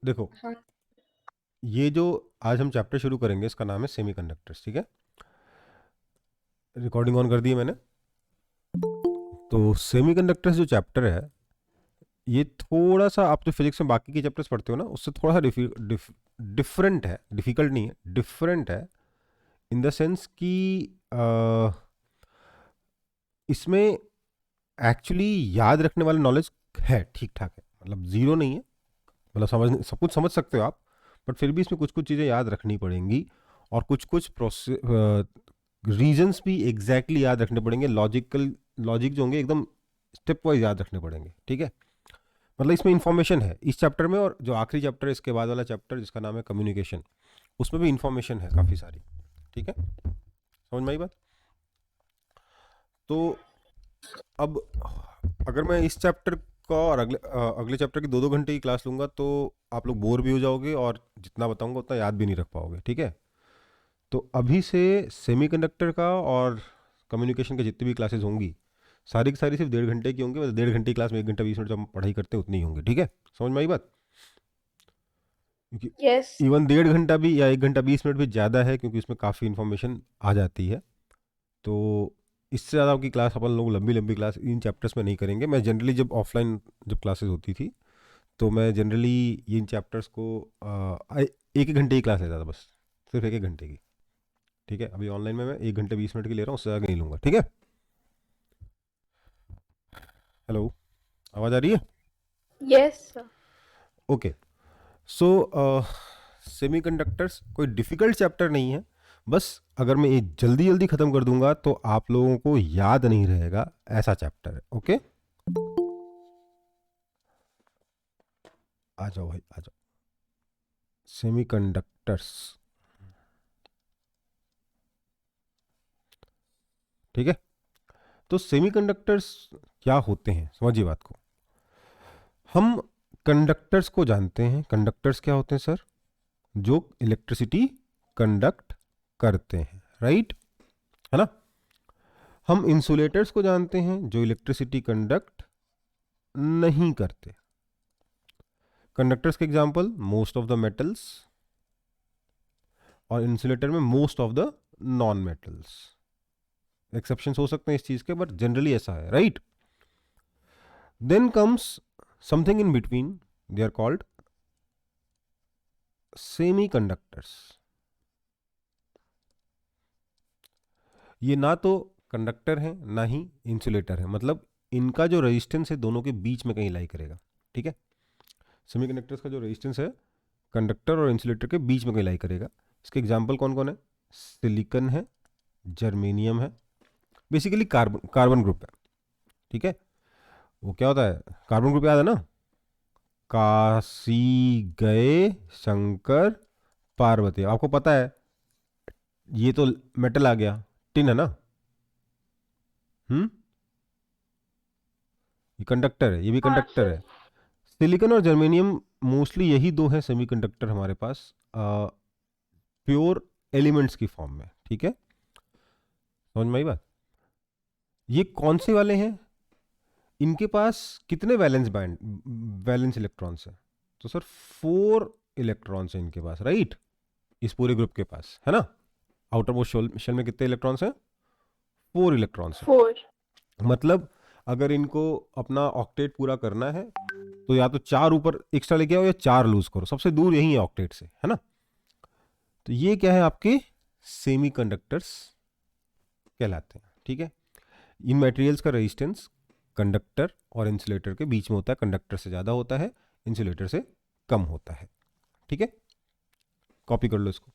देखो, हाँ। ये जो आज हम चैप्टर शुरू करेंगे इसका नाम है सेमीकंडक्टर्स, ठीक है। रिकॉर्डिंग ऑन कर दी है मैंने। तो सेमीकंडक्टर्स जो चैप्टर है, ये थोड़ा सा आप जो फिजिक्स में बाकी के चैप्टर्स पढ़ते हो ना, उससे थोड़ा सा डिफरेंट है, डिफिकल्ट नहीं है, डिफरेंट है। इन द सेंस कि अ, इसमें एक्चुअली याद रखने वाला नॉलेज है, ठीक ठाक है, मतलब ज़ीरो नहीं है। मतलब समझ, सब कुछ समझ सकते हो आप, बट फिर भी इसमें कुछ कुछ चीज़ें याद रखनी पड़ेंगी। और कुछ कुछ प्रोसेस रीजन्स भी एग्जैक्टली याद रखने पड़ेंगे, लॉजिक जो होंगे एकदम स्टेप वाइज याद रखने पड़ेंगे, ठीक है। मतलब इसमें इंफॉर्मेशन है इस चैप्टर में, और जो आखिरी चैप्टर है इसके बाद वाला चैप्टर जिसका नाम है कम्युनिकेशन, उसमें भी इंफॉर्मेशन है काफ़ी सारी, ठीक है। समझ में आई बात? तो अब अगर मैं इस चैप्टर का और अगले चैप्टर की 2-2 घंटे की क्लास लूंगा तो आप लोग बोर भी हो जाओगे, और जितना बताऊंगा उतना याद भी नहीं रख पाओगे, ठीक है। तो अभी से सेमीकंडक्टर का और कम्युनिकेशन की जितनी भी क्लासेस होंगी, सारी की सारी सिर्फ 1.5 घंटे की होंगी। मतलब 1.5 घंटे की क्लास में 1 घंटा 20 मिनट जब हम पढ़ाई करते हैं उतनी ही होंगी, ठीक है। समझ में आई बात? क्योंकि यस। इवन 1.5 घंटा भी या 1 घंटा 20 मिनट भी ज़्यादा है, क्योंकि उसमें काफ़ी इन्फॉर्मेशन आ जाती है। तो इससे ज़्यादा की क्लास अपन लोग लंबी लंबी क्लास इन चैप्टर्स में नहीं करेंगे। मैं जनरली जब ऑफलाइन जब क्लासेस होती थी, तो मैं जनरली इन चैप्टर्स को एक एक घंटे की क्लास लेता था बस, सिर्फ एक एक घंटे की, ठीक है। अभी ऑनलाइन में मैं 1 घंटे 20 मिनट की ले रहा हूँ, उससे आगे नहीं लूंगा, ठीक है। हेलो, आवाज़ आ रही है? यस। ओके। सो सेमीकंडक्टर्स कोई डिफिकल्ट चैप्टर नहीं है। बस अगर मैं ये जल्दी जल्दी ख़त्म कर दूंगा तो आप लोगों को याद नहीं रहेगा, ऐसा चैप्टर है, ओके। आ जाओ भाई, आ जाओ। सेमीकंडक्टर्स, ठीक है। तो सेमीकंडक्टर्स क्या होते हैं, समझिए बात को। हम कंडक्टर्स को जानते हैं। कंडक्टर्स क्या होते हैं सर? जो इलेक्ट्रिसिटी कंडक्ट करते हैं, राइट, है ना। हम इंसुलेटर्स को जानते हैं, जो इलेक्ट्रिसिटी कंडक्ट नहीं करते। कंडक्टर्स के example most of the metals, और इंसुलेटर में most of the non metals. Exception हो सकते हैं इस चीज के, बट जनरली ऐसा है, right. Then comes something in between, they are called semiconductors. ये ना तो कंडक्टर है ना ही इंसुलेटर है, मतलब इनका जो रेजिस्टेंस है दोनों के बीच में कहीं लाई करेगा, ठीक है। सेमीकंडक्टर्स का जो रेजिस्टेंस है कंडक्टर और इंसुलेटर के बीच में कहीं लाई करेगा। इसके एग्जांपल कौन कौन है? सिलिकन है, जर्मेनियम है, बेसिकली कार्बन कार्बन ग्रुप है, ठीक है। वो क्या होता है? कार्बन ग्रुप याद है ना? काशी गए शंकर पार्वती, आपको पता है। ये तो मेटल आ गया, टिन है ना। हम्म, ये कंडक्टर है, ये भी हाँ कंडक्टर सर। है। सिलिकॉन और जर्मेनियम, मोस्टली यही दो हैं सेमीकंडक्टर हमारे पास, प्योर एलिमेंट्स की फॉर्म में, ठीक है। समझ में आई बात? ये कौन से वाले हैं? इनके पास कितने वैलेंस इलेक्ट्रॉन्स हैं? तो सर 4 इलेक्ट्रॉन्स हैं इनके पास, राइट। इस पूरे ग्रुप के पास, है ना। आउटर मोस्ट शेल में कितने इलेक्ट्रॉन्स हैं? 4 इलेक्ट्रॉन्स हैं। 4। मतलब अगर इनको अपना ऑक्टेट पूरा करना है, तो या तो 4 ऊपर एक्स्ट्रा लेके आओ या 4 लूज करो, सबसे दूर यही है ऑक्टेट से, है ना। तो ये क्या है? आपके सेमी कंडक्टर्स कहलाते हैं, ठीक है। इन मटेरियल्स का रेजिस्टेंस कंडक्टर और इंसुलेटर के बीच में होता है, कंडक्टर से ज़्यादा होता है, इंसुलेटर से कम होता है, ठीक है। कॉपी कर लो इसको।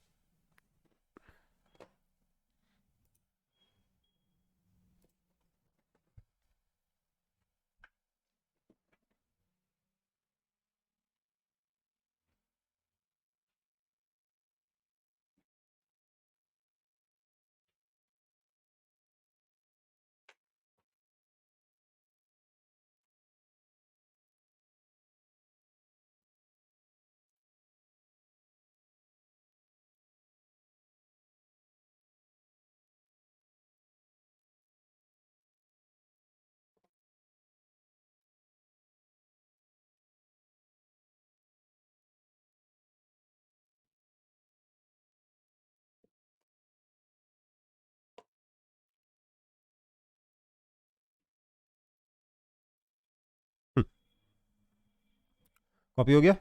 कॉपी हो गया?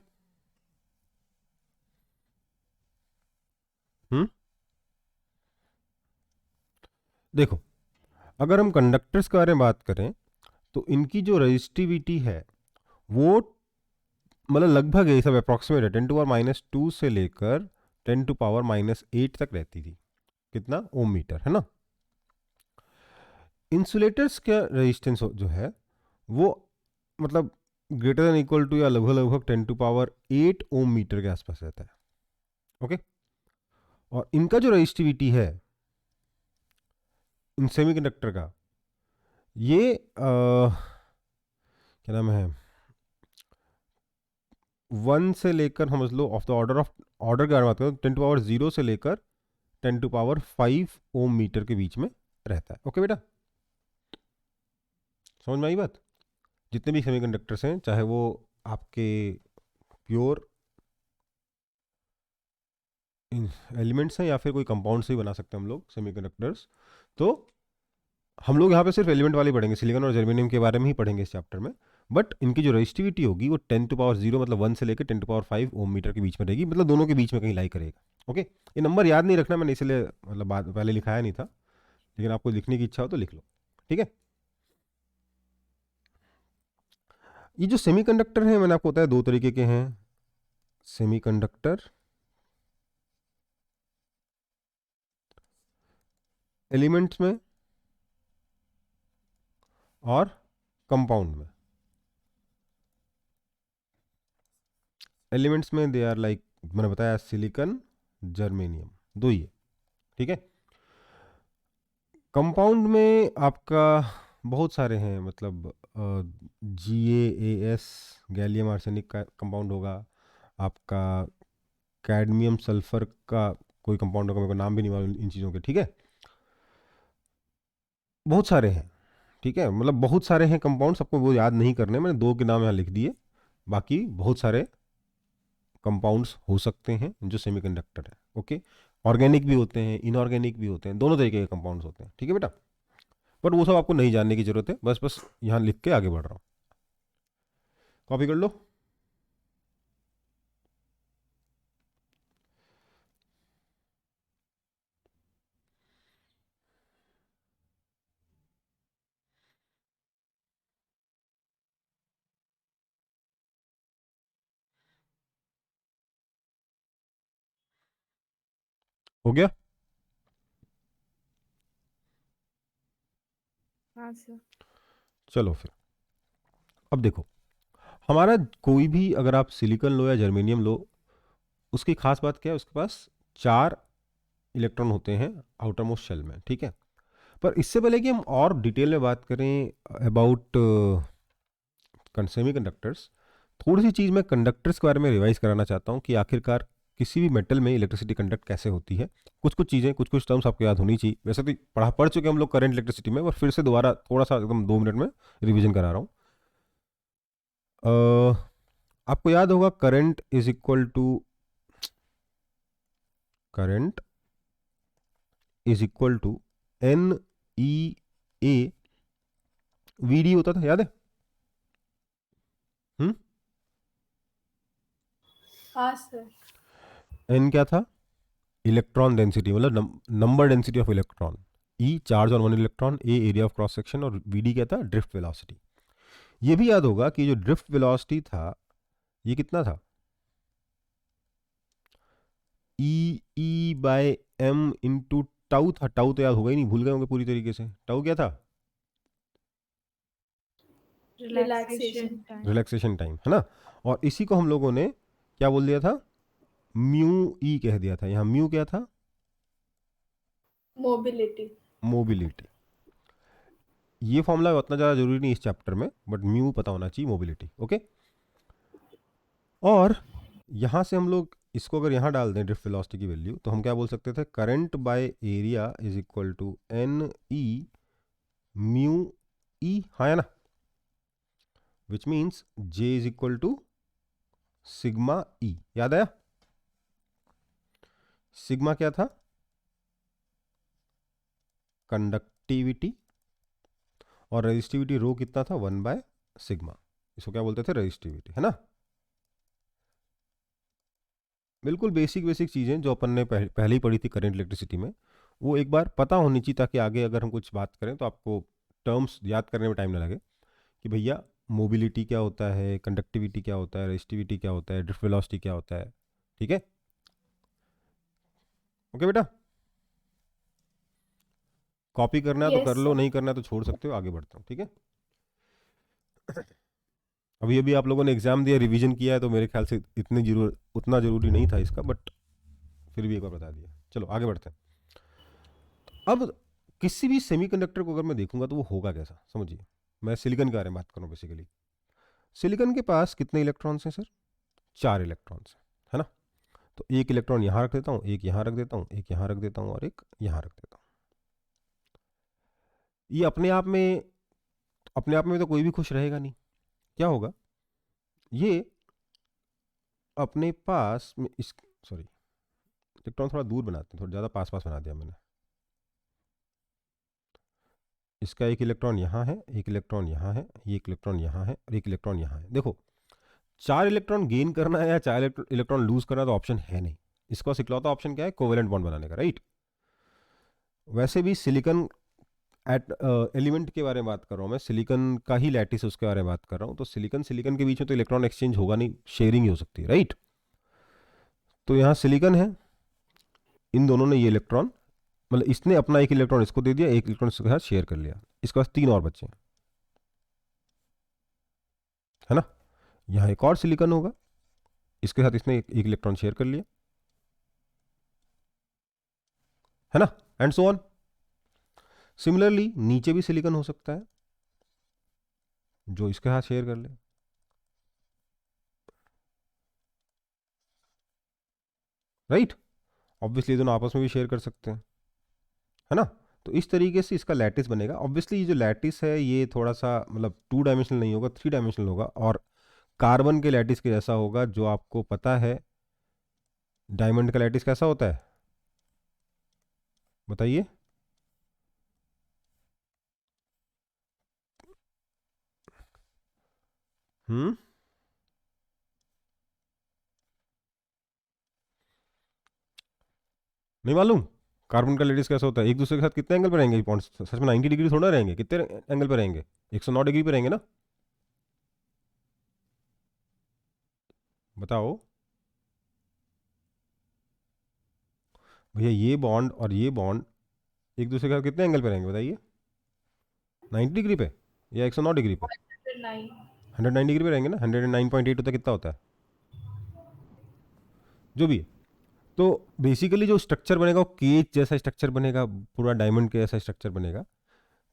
देखो, अगर हम कंडक्टर्स के बारे में बात करें तो इनकी जो रजिस्टिविटी है वो मतलब लगभग ये सब अप्रॉक्सीमेट है, 10⁻⁻² से लेकर 10⁻⁻8 तक रहती थी। कितना? ओम मीटर, है ना। इंसुलेटर्स का रेजिस्टेंस जो है वो मतलब ग्रेटर देन इक्वल टू या लगभग लगभग 10⁸ ओम मीटर के आसपास रहता है। ओके, और इनका जो रजिस्टिविटी है इन सेमीकंडक्टर का, ये क्या नाम है, 1 से लेकर समझ लो ऑफ द ऑर्डर के बारे में बात करें, 10⁻0 से लेकर 10⁵ ओम मीटर के बीच में रहता है। ओके बेटा, समझ में आई बात? जितने भी सेमीकंडक्टर्स हैं, चाहे वो आपके प्योर एलिमेंट्स हैं या फिर कोई कंपाउंड से ही बना सकते हैं हम लोग सेमीकंडक्टर्स, तो हम लोग यहाँ पे सिर्फ एलिमेंट वाले पढ़ेंगे, सिलिकॉन और जर्मेनियम के बारे में ही पढ़ेंगे इस चैप्टर में। बट इनकी जो रजिस्टिविटी होगी वो 10⁻0 मतलब 1 से लेकर 10⁵ ओम मीटर के बीच में रहेगी, मतलब दोनों के बीच में कहीं लाई करेगा। ओके, ये नंबर याद नहीं रखना, मैंने इसलिए मतलब बात पहले लिखाया नहीं था, लेकिन आपको लिखने की इच्छा हो तो लिख लो, ठीक है। ये जो सेमीकंडक्टर हैं मैंने आपको बताया 2 तरीके के हैं, सेमीकंडक्टर एलिमेंट्स में और कंपाउंड में। एलिमेंट्स में दे आर लाइक मैंने बताया सिलिकॉन, जर्मेनियम, 2 ही है, ठीक है। कंपाउंड में आपका बहुत सारे हैं, मतलब GaAs गैलियम आर्सेनिक का कंपाउंड होगा, आपका कैडमियम सल्फर का कोई कंपाउंड होगा, मेरे को नाम भी नहीं मालूम इन चीज़ों के, ठीक है। बहुत सारे हैं, ठीक है, मतलब बहुत सारे हैं कंपाउंड, सबको वो याद नहीं करने, मैंने 2 के नाम यहाँ लिख दिए, बाकी बहुत सारे कंपाउंड्स हो सकते हैं जो सेमीकंडक्टर है। ओके, ऑर्गेनिक भी होते हैं, इनऑर्गेनिक भी होते हैं, दोनों तरीके के कंपाउंड्स होते हैं, ठीक है बेटा। बट वो सब आपको नहीं जानने की जरूरत है, बस बस यहाँ लिख के आगे बढ़ रहा हूँ, कॉपी कर लो। हो गया? हाँ सर। चलो फिर, अब देखो, हमारा कोई भी अगर आप सिलिकॉन लो या जर्मेनियम लो, उसकी खास बात क्या है, उसके पास 4 इलेक्ट्रॉन होते हैं आउटर मोस्ट शेल में, ठीक है। पर इससे पहले कि हम और डिटेल में बात करें अबाउट सेमीकंडक्टर्स, थोड़ी सी चीज़ मैं कंडक्टर्स के बारे में रिवाइज कराना चाहता हूँ कि आखिरकार किसी भी मेटल में इलेक्ट्रिसिटी कंडक्ट कैसे होती है। कुछ कुछ चीज़ें, कुछ कुछ टर्म्स आपको याद होनी चाहिए, वैसे तो पढ़ चुके हम लोग करंट इलेक्ट्रिसिटी में, पर फिर से दोबारा थोड़ा सा एकदम 2 मिनट में रिवीजन करा रहा हूँ। आपको याद होगा current is equal to current is equal to NEA VD होता था, याद है? हम्म, हाँ सर। N क्या था? इलेक्ट्रॉन डेंसिटी, मतलब number density of electron. E charge on 1 electron, A area of cross section, और VD क्या था? Drift velocity. ये भी याद होगा कि जो ड्रिफ्ट वेलोसिटी था ये कितना था? E/m इंटू टाउ था। टाउ तो याद होगा ही नहीं, भूल गए होंगे पूरी तरीके से। टाउ क्या था? Relaxation time. रिलैक्सेशन टाइम, है ना। और इसी को हम लोगों ने क्या बोल दिया था? म्यू ई कह दिया था। यहाँ म्यू क्या था? मोबिलिटी। मोबिलिटी। ये फॉर्मूला उतना ज़्यादा जरूरी नहीं इस चैप्टर में, बट म्यू पता होना चाहिए, मोबिलिटी। ओके, और यहाँ से हम लोग इसको अगर यहाँ डाल दें ड्रिफ्ट वेलोसिटी की वैल्यू, तो हम क्या बोल सकते थे? Current by area is equal to NE mu E, हाँ है ना, which means J is equal to sigma E. याद आया? सिग्मा क्या था? कंडक्टिविटी, और रेजिस्टिविटी रो कितना था? 1/σ। इसको क्या बोलते थे? रेजिस्टिविटी, है ना। बिल्कुल बेसिक बेसिक चीज़ें जो अपन ने पहले ही पढ़ी थी करंट इलेक्ट्रिसिटी में, वो एक बार पता होनी चाहिए, ताकि आगे अगर हम कुछ बात करें तो आपको टर्म्स याद करने में टाइम ना लगे कि भैया मोबिलिटी क्या होता है, कंडक्टिविटी क्या होता है, रेजिस्टिविटी क्या होता है, ड्रिफ्ट वेलोसिटी क्या होता है। ठीक है, ओके बेटा, कॉपी करना है तो कर यस लो, सर। नहीं करना है तो छोड़ सकते हो, आगे बढ़ता हूँ। ठीक है, अभी अभी आप लोगों ने एग्जाम दिया, रिवीजन किया है, तो मेरे ख्याल से उतना जरूरी नहीं था इसका, बट फिर भी एक बार बता दिया। चलो आगे बढ़ते हैं। अब किसी भी सेमीकंडक्टर को अगर मैं देखूंगा तो वो होगा कैसा, समझिए। मैं सिलिकॉन के बारे में बात करूँ बेसिकली। सिलिकॉन के पास कितने इलेक्ट्रॉन्स हैं सर? 4 इलेक्ट्रॉन्स हैं, है ना। तो एक इलेक्ट्रॉन यहाँ रख देता हूँ, एक यहाँ रख देता हूँ, एक यहाँ रख देता हूँ, और एक यहाँ रख देता हूँ। ये अपने आप में तो कोई भी खुश रहेगा नहीं। क्या होगा, ये अपने पास में इस सॉरी, इलेक्ट्रॉन थोड़ा दूर बनाते हैं, थोड़ा ज़्यादा पास पास बना दिया मैंने। इसका एक इलेक्ट्रॉन यहाँ है, एक इलेक्ट्रॉन यहाँ है, एक इलेक्ट्रॉन यहाँ है, और एक इलेक्ट्रॉन यहाँ है। देखो, 4 इलेक्ट्रॉन गेन करना है या 4 इलेक्ट्रॉन लूज करना, तो ऑप्शन है नहीं। इसका इकलौता ऑप्शन क्या है? कोवेलेंट बॉन्ड बनाने का, राइट। वैसे भी सिलिकॉन एट एलिमेंट के बारे में बात कर रहा हूँ मैं, सिलिकॉन का ही लैटिस है उसके बारे में बात कर रहा हूँ। तो सिलिकॉन सिलिकॉन के बीच में तो इलेक्ट्रॉन एक्सचेंज होगा नहीं, शेयरिंग ही हो सकती है, राइट। तो यहाँ सिलिकॉन है, इन दोनों ने ये इलेक्ट्रॉन, मतलब इसने अपना एक इलेक्ट्रॉन इसको दे दिया, एक इलेक्ट्रॉन इसके साथ शेयर कर लिया, इसके पास 3 और बच्चे हैं, है ना। यहाँ एक और सिलिकॉन होगा, इसके साथ इसने एक इलेक्ट्रॉन शेयर कर लिया, है ना, एंड सो ऑन। सिमिलरली नीचे भी सिलिकॉन हो सकता है जो इसके साथ शेयर कर ले, राइट। ऑब्वियसली दोनों आपस में भी शेयर कर सकते हैं, है ना। तो इस तरीके से इसका लैटिस बनेगा। ऑब्वियसली ये जो लैटिस है ये थोड़ा सा मतलब 2 डायमेंशनल नहीं होगा, 3 डायमेंशनल होगा, और कार्बन के लैटिस के जैसा होगा, जो आपको पता है डायमंड का लैटिस कैसा होता है, बताइए। हम्म, नहीं मालूम? कार्बन का लैटिस कैसा होता है? एक दूसरे के साथ कितने एंगल पर रहेंगे बॉन्ड्स? सच में 90 डिग्री थोड़ा रहेंगे, कितने एंगल पर रहेंगे? 109 डिग्री पर रहेंगे ना, बताओ भैया। ये बॉन्ड और ये बॉन्ड एक दूसरे के साथ कितने एंगल पे रहेंगे, बताइए। 90 डिग्री पे या 109 डिग्री पे? 109। 109 डिग्री पे रहेंगे ना। 109.8 होता है, कितना होता है जो भी है। तो बेसिकली जो स्ट्रक्चर बनेगा वो केज जैसा स्ट्रक्चर बनेगा, पूरा डायमंड के जैसा स्ट्रक्चर बनेगा।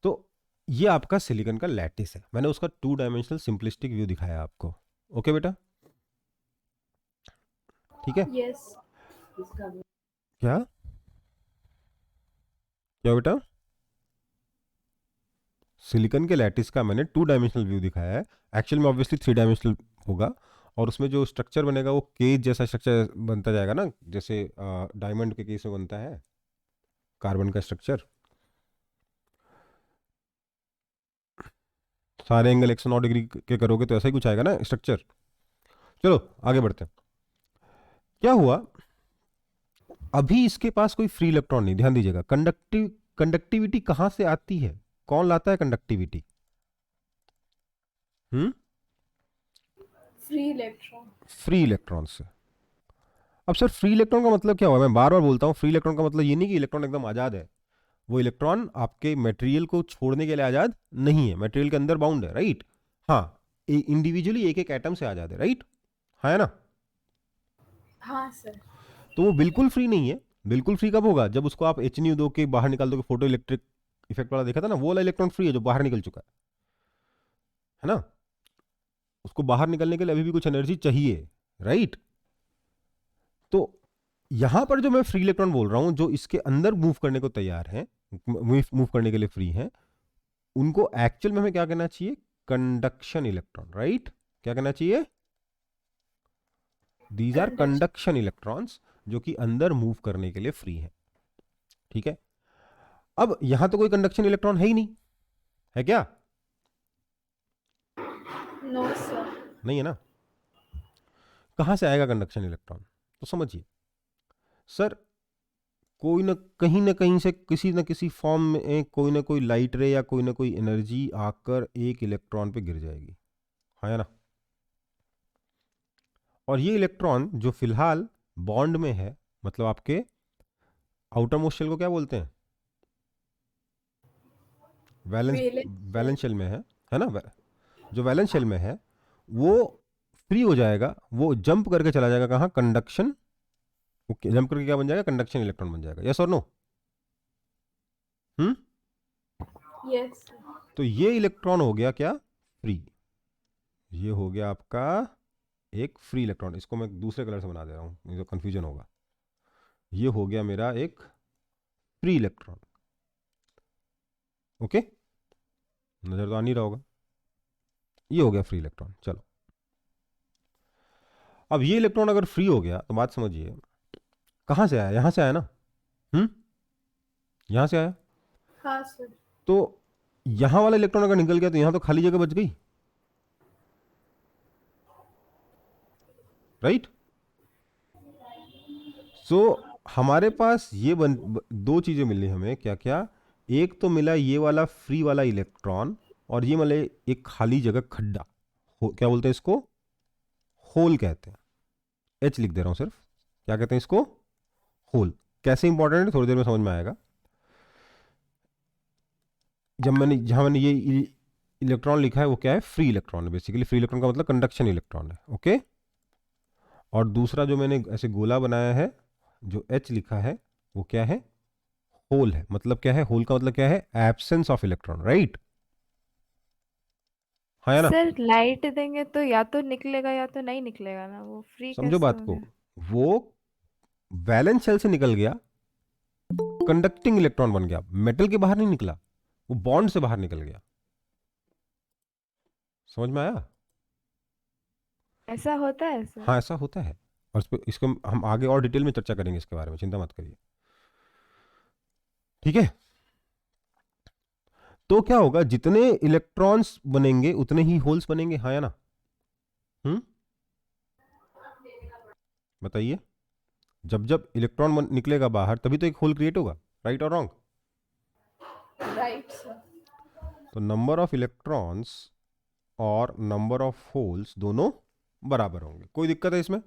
तो ये आपका सिलिकॉन का लैटिस है। मैंने उसका 2 डायमेंशनल सिंपलिस्टिक व्यू दिखाया आपको। ओके बेटा, ठीक है। यस। क्या क्या बेटा? सिलिकॉन के लैटिस का मैंने 2 डायमेंशनल व्यू दिखाया है। एक्चुअल में ऑब्वियसली 3 डायमेंशनल होगा, और उसमें जो स्ट्रक्चर बनेगा वो केज जैसा स्ट्रक्चर बनता जाएगा ना, जैसे डायमंड के केस में बनता है कार्बन का स्ट्रक्चर। सारे एंगल 109 डिग्री के करोगे तो ऐसा ही कुछ आएगा ना स्ट्रक्चर। चलो आगे बढ़ते हैं। क्या हुआ, अभी इसके पास कोई फ्री इलेक्ट्रॉन नहीं, ध्यान दीजिएगा। कंडक्टिविटी कहां से आती है? कौन लाता है conductivity? Free electron. Free electron से। अब सर फ्री इलेक्ट्रॉन का मतलब क्या हुआ? मैं बार बार बोलता हूँ, फ्री इलेक्ट्रॉन का मतलब ये नहीं कि इलेक्ट्रॉन एकदम आजाद है। वो इलेक्ट्रॉन आपके मटेरियल को छोड़ने के लिए आजाद नहीं है, मटेरियल के अंदर बाउंड है, राइट। हाँ, इंडिविजुअली एक एक एटम से आजाद है, राइट, है ना। हाँ सर। तो वो बिल्कुल फ्री नहीं है। बिल्कुल फ्री कब होगा? जब उसको आप एच न्यू दो के बाहर निकाल दोगे, फोटो इलेक्ट्रिक इफेक्ट वाला देखा था ना, वो वाला इलेक्ट्रॉन फ्री है जो बाहर निकल चुका है ना। उसको बाहर निकलने के लिए अभी भी कुछ एनर्जी चाहिए, राइट। तो यहां पर जो मैं फ्री इलेक्ट्रॉन बोल रहा हूं, जो इसके अंदर मूव करने को तैयार हैं, मूव करने के लिए फ्री हैं, उनको एक्चुअल में हमें क्या कहना चाहिए? Conduction electron, right. क्या कहना चाहिए? These are conduction. Conduction electrons, जो कि अंदर मूव करने के लिए फ्री हैं, ठीक है। अब यहां तो कोई कंडक्शन इलेक्ट्रॉन है ही नहीं, है क्या? No sir. नहीं है ना। कहां से आएगा कंडक्शन इलेक्ट्रॉन? तो समझिए सर, कोई न कहीं से किसी न किसी फॉर्म में कोई ना कोई लाइट रे या कोई ना कोई एनर्जी आकर एक इलेक्ट्रॉन पे गिर जाएगी, है ना। और ये इलेक्ट्रॉन जो फिलहाल बॉन्ड में है, मतलब आपके आउटर मोस्ट शेल को क्या बोलते हैं, valence, valence valence shell. Shell में है ना। जो वैलेंस शेल में है वो फ्री हो जाएगा, वो जंप करके चला जाएगा कहाँ, कंडक्शन, ओके, जंप करके क्या बन जाएगा, कंडक्शन इलेक्ट्रॉन बन जाएगा, यस और नो। हम्म। Yes sir. तो ये इलेक्ट्रॉन हो गया क्या, फ्री। ये हो गया आपका एक फ्री इलेक्ट्रॉन। इसको मैं दूसरे कलर से बना दे रहा हूँ, नहीं तो कंफ्यूजन होगा। ये हो गया मेरा एक फ्री इलेक्ट्रॉन, ओके, नजर तो आ नहीं रहा होगा। ये हो गया फ्री इलेक्ट्रॉन। चलो, अब ये इलेक्ट्रॉन अगर फ्री हो गया तो बात समझिए, कहाँ से आया, यहां से आया ना। हम्म, यहां से आया। हाँ सर। तो यहां वाला इलेक्ट्रॉन अगर निकल गया तो यहां तो खाली जगह बच गई, राइट। सो हमारे पास ये दो चीजें मिली हमें, क्या क्या, एक तो मिला ये वाला फ्री वाला इलेक्ट्रॉन, और ये मिले एक खाली जगह, खड्डा, क्या बोलते हैं इसको, होल कहते हैं। एच लिख दे रहा हूं सिर्फ, क्या कहते हैं इसको, होल। कैसे इंपॉर्टेंट है थोड़ी देर में समझ में आएगा। जब मैंने जहां मैंने ये इलेक्ट्रॉन लिखा है वो क्या है, फ्री इलेक्ट्रॉन है। बेसिकली फ्री इलेक्ट्रॉन का मतलब कंडक्शन इलेक्ट्रॉन है, ओके। और दूसरा जो मैंने ऐसे गोला बनाया है, जो एच लिखा है, वो क्या है, होल है। मतलब क्या है, होल का मतलब क्या है, एब्सेंस ऑफ इलेक्ट्रॉन, राइट, हाँ या ना। सर लाइट देंगे तो या तो निकलेगा या तो नहीं निकलेगा ना, वो फ्री समझो कैसे बात हो को, गया। वो वैलेंस शेल से निकल गया, कंडक्टिंग इलेक्ट्रॉन बन गया, मेटल के बाहर नहीं निकला, वो बॉन्ड से बाहर निकल गया। समझ में आया। ऐसा होता है सर। हाँ, ऐसा होता है। और इसको हम आगे और डिटेल में चर्चा करेंगे इसके बारे में, चिंता मत करिए, ठीक है। तो क्या होगा, जितने इलेक्ट्रॉन्स बनेंगे उतने ही होल्स बनेंगे, हाँ या ना। हम्म, बताइए। जब जब इलेक्ट्रॉन निकलेगा बाहर तभी तो एक होल क्रिएट होगा, राइट और रॉन्ग। Right sir. तो नंबर ऑफ इलेक्ट्रॉन्स और नंबर ऑफ होल्स दोनों बराबर होंगे। कोई दिक्कत है इसमें।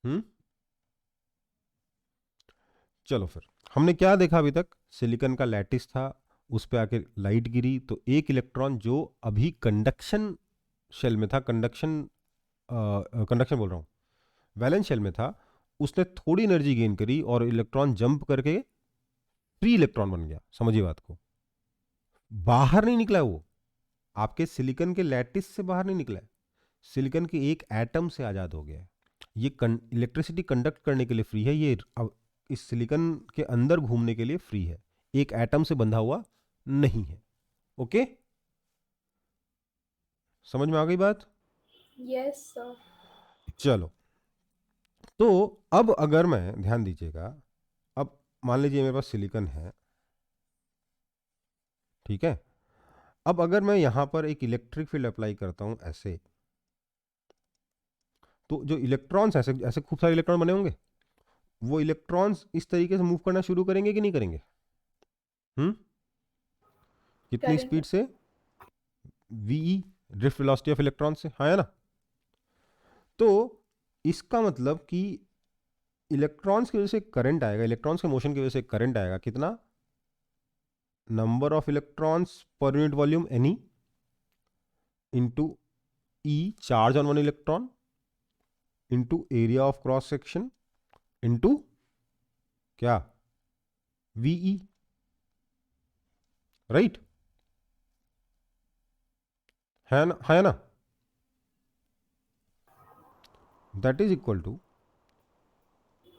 हम्म, चलो फिर, हमने क्या देखा अभी तक, सिलिकॉन का लैटिस था, उस पे आके लाइट गिरी, तो एक इलेक्ट्रॉन जो अभी कंडक्शन शेल में था, कंडक्शन बोल रहा हूँ, वैलेंस शेल में था, उसने थोड़ी एनर्जी गेन करी और इलेक्ट्रॉन जंप करके फ्री इलेक्ट्रॉन बन गया। समझिए बात को, बाहर नहीं निकला वो, आपके सिलिकॉन के लैटिस से बाहर नहीं निकला है, सिलिकॉन के एक एटम से आजाद हो गया है। ये इलेक्ट्रिसिटी कंडक्ट करने के लिए फ्री है, ये अब इस सिलिकॉन के अंदर घूमने के लिए फ्री है, एक एटम से बंधा हुआ नहीं है, ओके। समझ में आ गई बात। Yes sir. चलो, तो अब अगर मैं, ध्यान दीजिएगा, अब मान लीजिए मेरे पास सिलिकॉन है, ठीक है। अब अगर मैं यहां पर एक इलेक्ट्रिक फील्ड अप्लाई करता हूं ऐसे, तो जो इलेक्ट्रॉन्स, ऐसे ऐसे खूब सारे इलेक्ट्रॉन बने होंगे, वो इलेक्ट्रॉन्स इस तरीके से मूव करना शुरू करेंगे कि नहीं करेंगे। हम्म, कितनी करेंगे। स्पीड से, VE, drift velocity of electron से, हाँ है ना। तो इसका मतलब कि इलेक्ट्रॉन्स की वजह से करंट आएगा, इलेक्ट्रॉन्स के मोशन की वजह से करंट आएगा, कितना, number of electrons per unit volume n into E, charge on one electron, into area of cross section, into क्या, वीई, राइट, है ना, है ना। That is equal to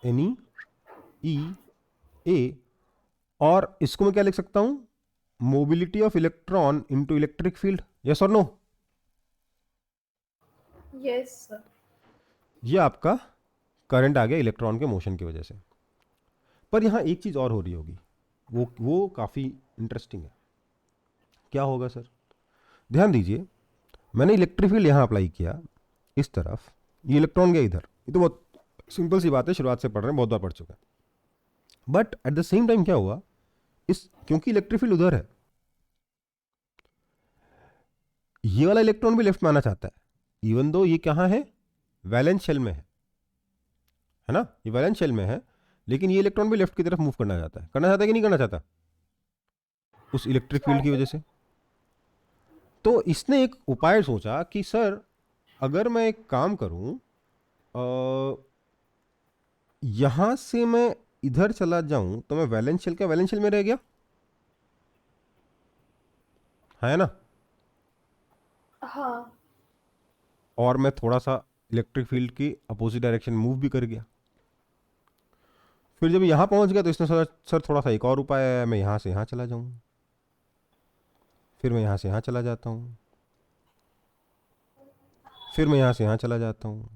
n E A, और इसको मैं क्या लिख सकता हूं, mobility of electron into electric field, yes और नो। Yes sir. ये आपका करंट आ गया इलेक्ट्रॉन के मोशन की वजह से। पर यहां एक चीज और हो रही होगी, वो काफी इंटरेस्टिंग है। क्या होगा सर, ध्यान दीजिए, मैंने इलेक्ट्रिक फील्ड यहां अप्लाई किया इस तरफ, ये इलेक्ट्रॉन गया इधर, ये तो बहुत सिंपल सी बात है, शुरुआत से पढ़ रहे हैं, बहुत बार पढ़ चुके हैं। But at the same time क्या हुआ, इस क्योंकि इलेक्ट्रिक फील्ड उधर है, ये वाला इलेक्ट्रॉन भी लेफ्ट में आना चाहता है, इवन दो ये कहाँ है, वैलेंस शेल में है ना, ये वैलेंस शेल में है, लेकिन ये इलेक्ट्रॉन भी लेफ्ट की तरफ मूव करना चाहता है कि नहीं करना चाहता, उस इलेक्ट्रिक फील्ड की वजह से। तो इसने एक उपाय सोचा कि सर अगर मैं एक काम करूं, यहां से मैं इधर चला जाऊं तो मैं वैलेंस शेल में रह गया, है ना, हाँ और मैं थोड़ा सा इलेक्ट्रिक फील्ड की अपोजिट डायरेक्शन मूव भी कर गया। फिर जब यहां पहुंच गया तो इसने सोचा सर थोड़ा सा एक और उपाय है, मैं यहां से यहां चला जाऊं, फिर मैं यहां से यहां चला जाता हूं, फिर मैं यहां से यहां चला जाता हूं,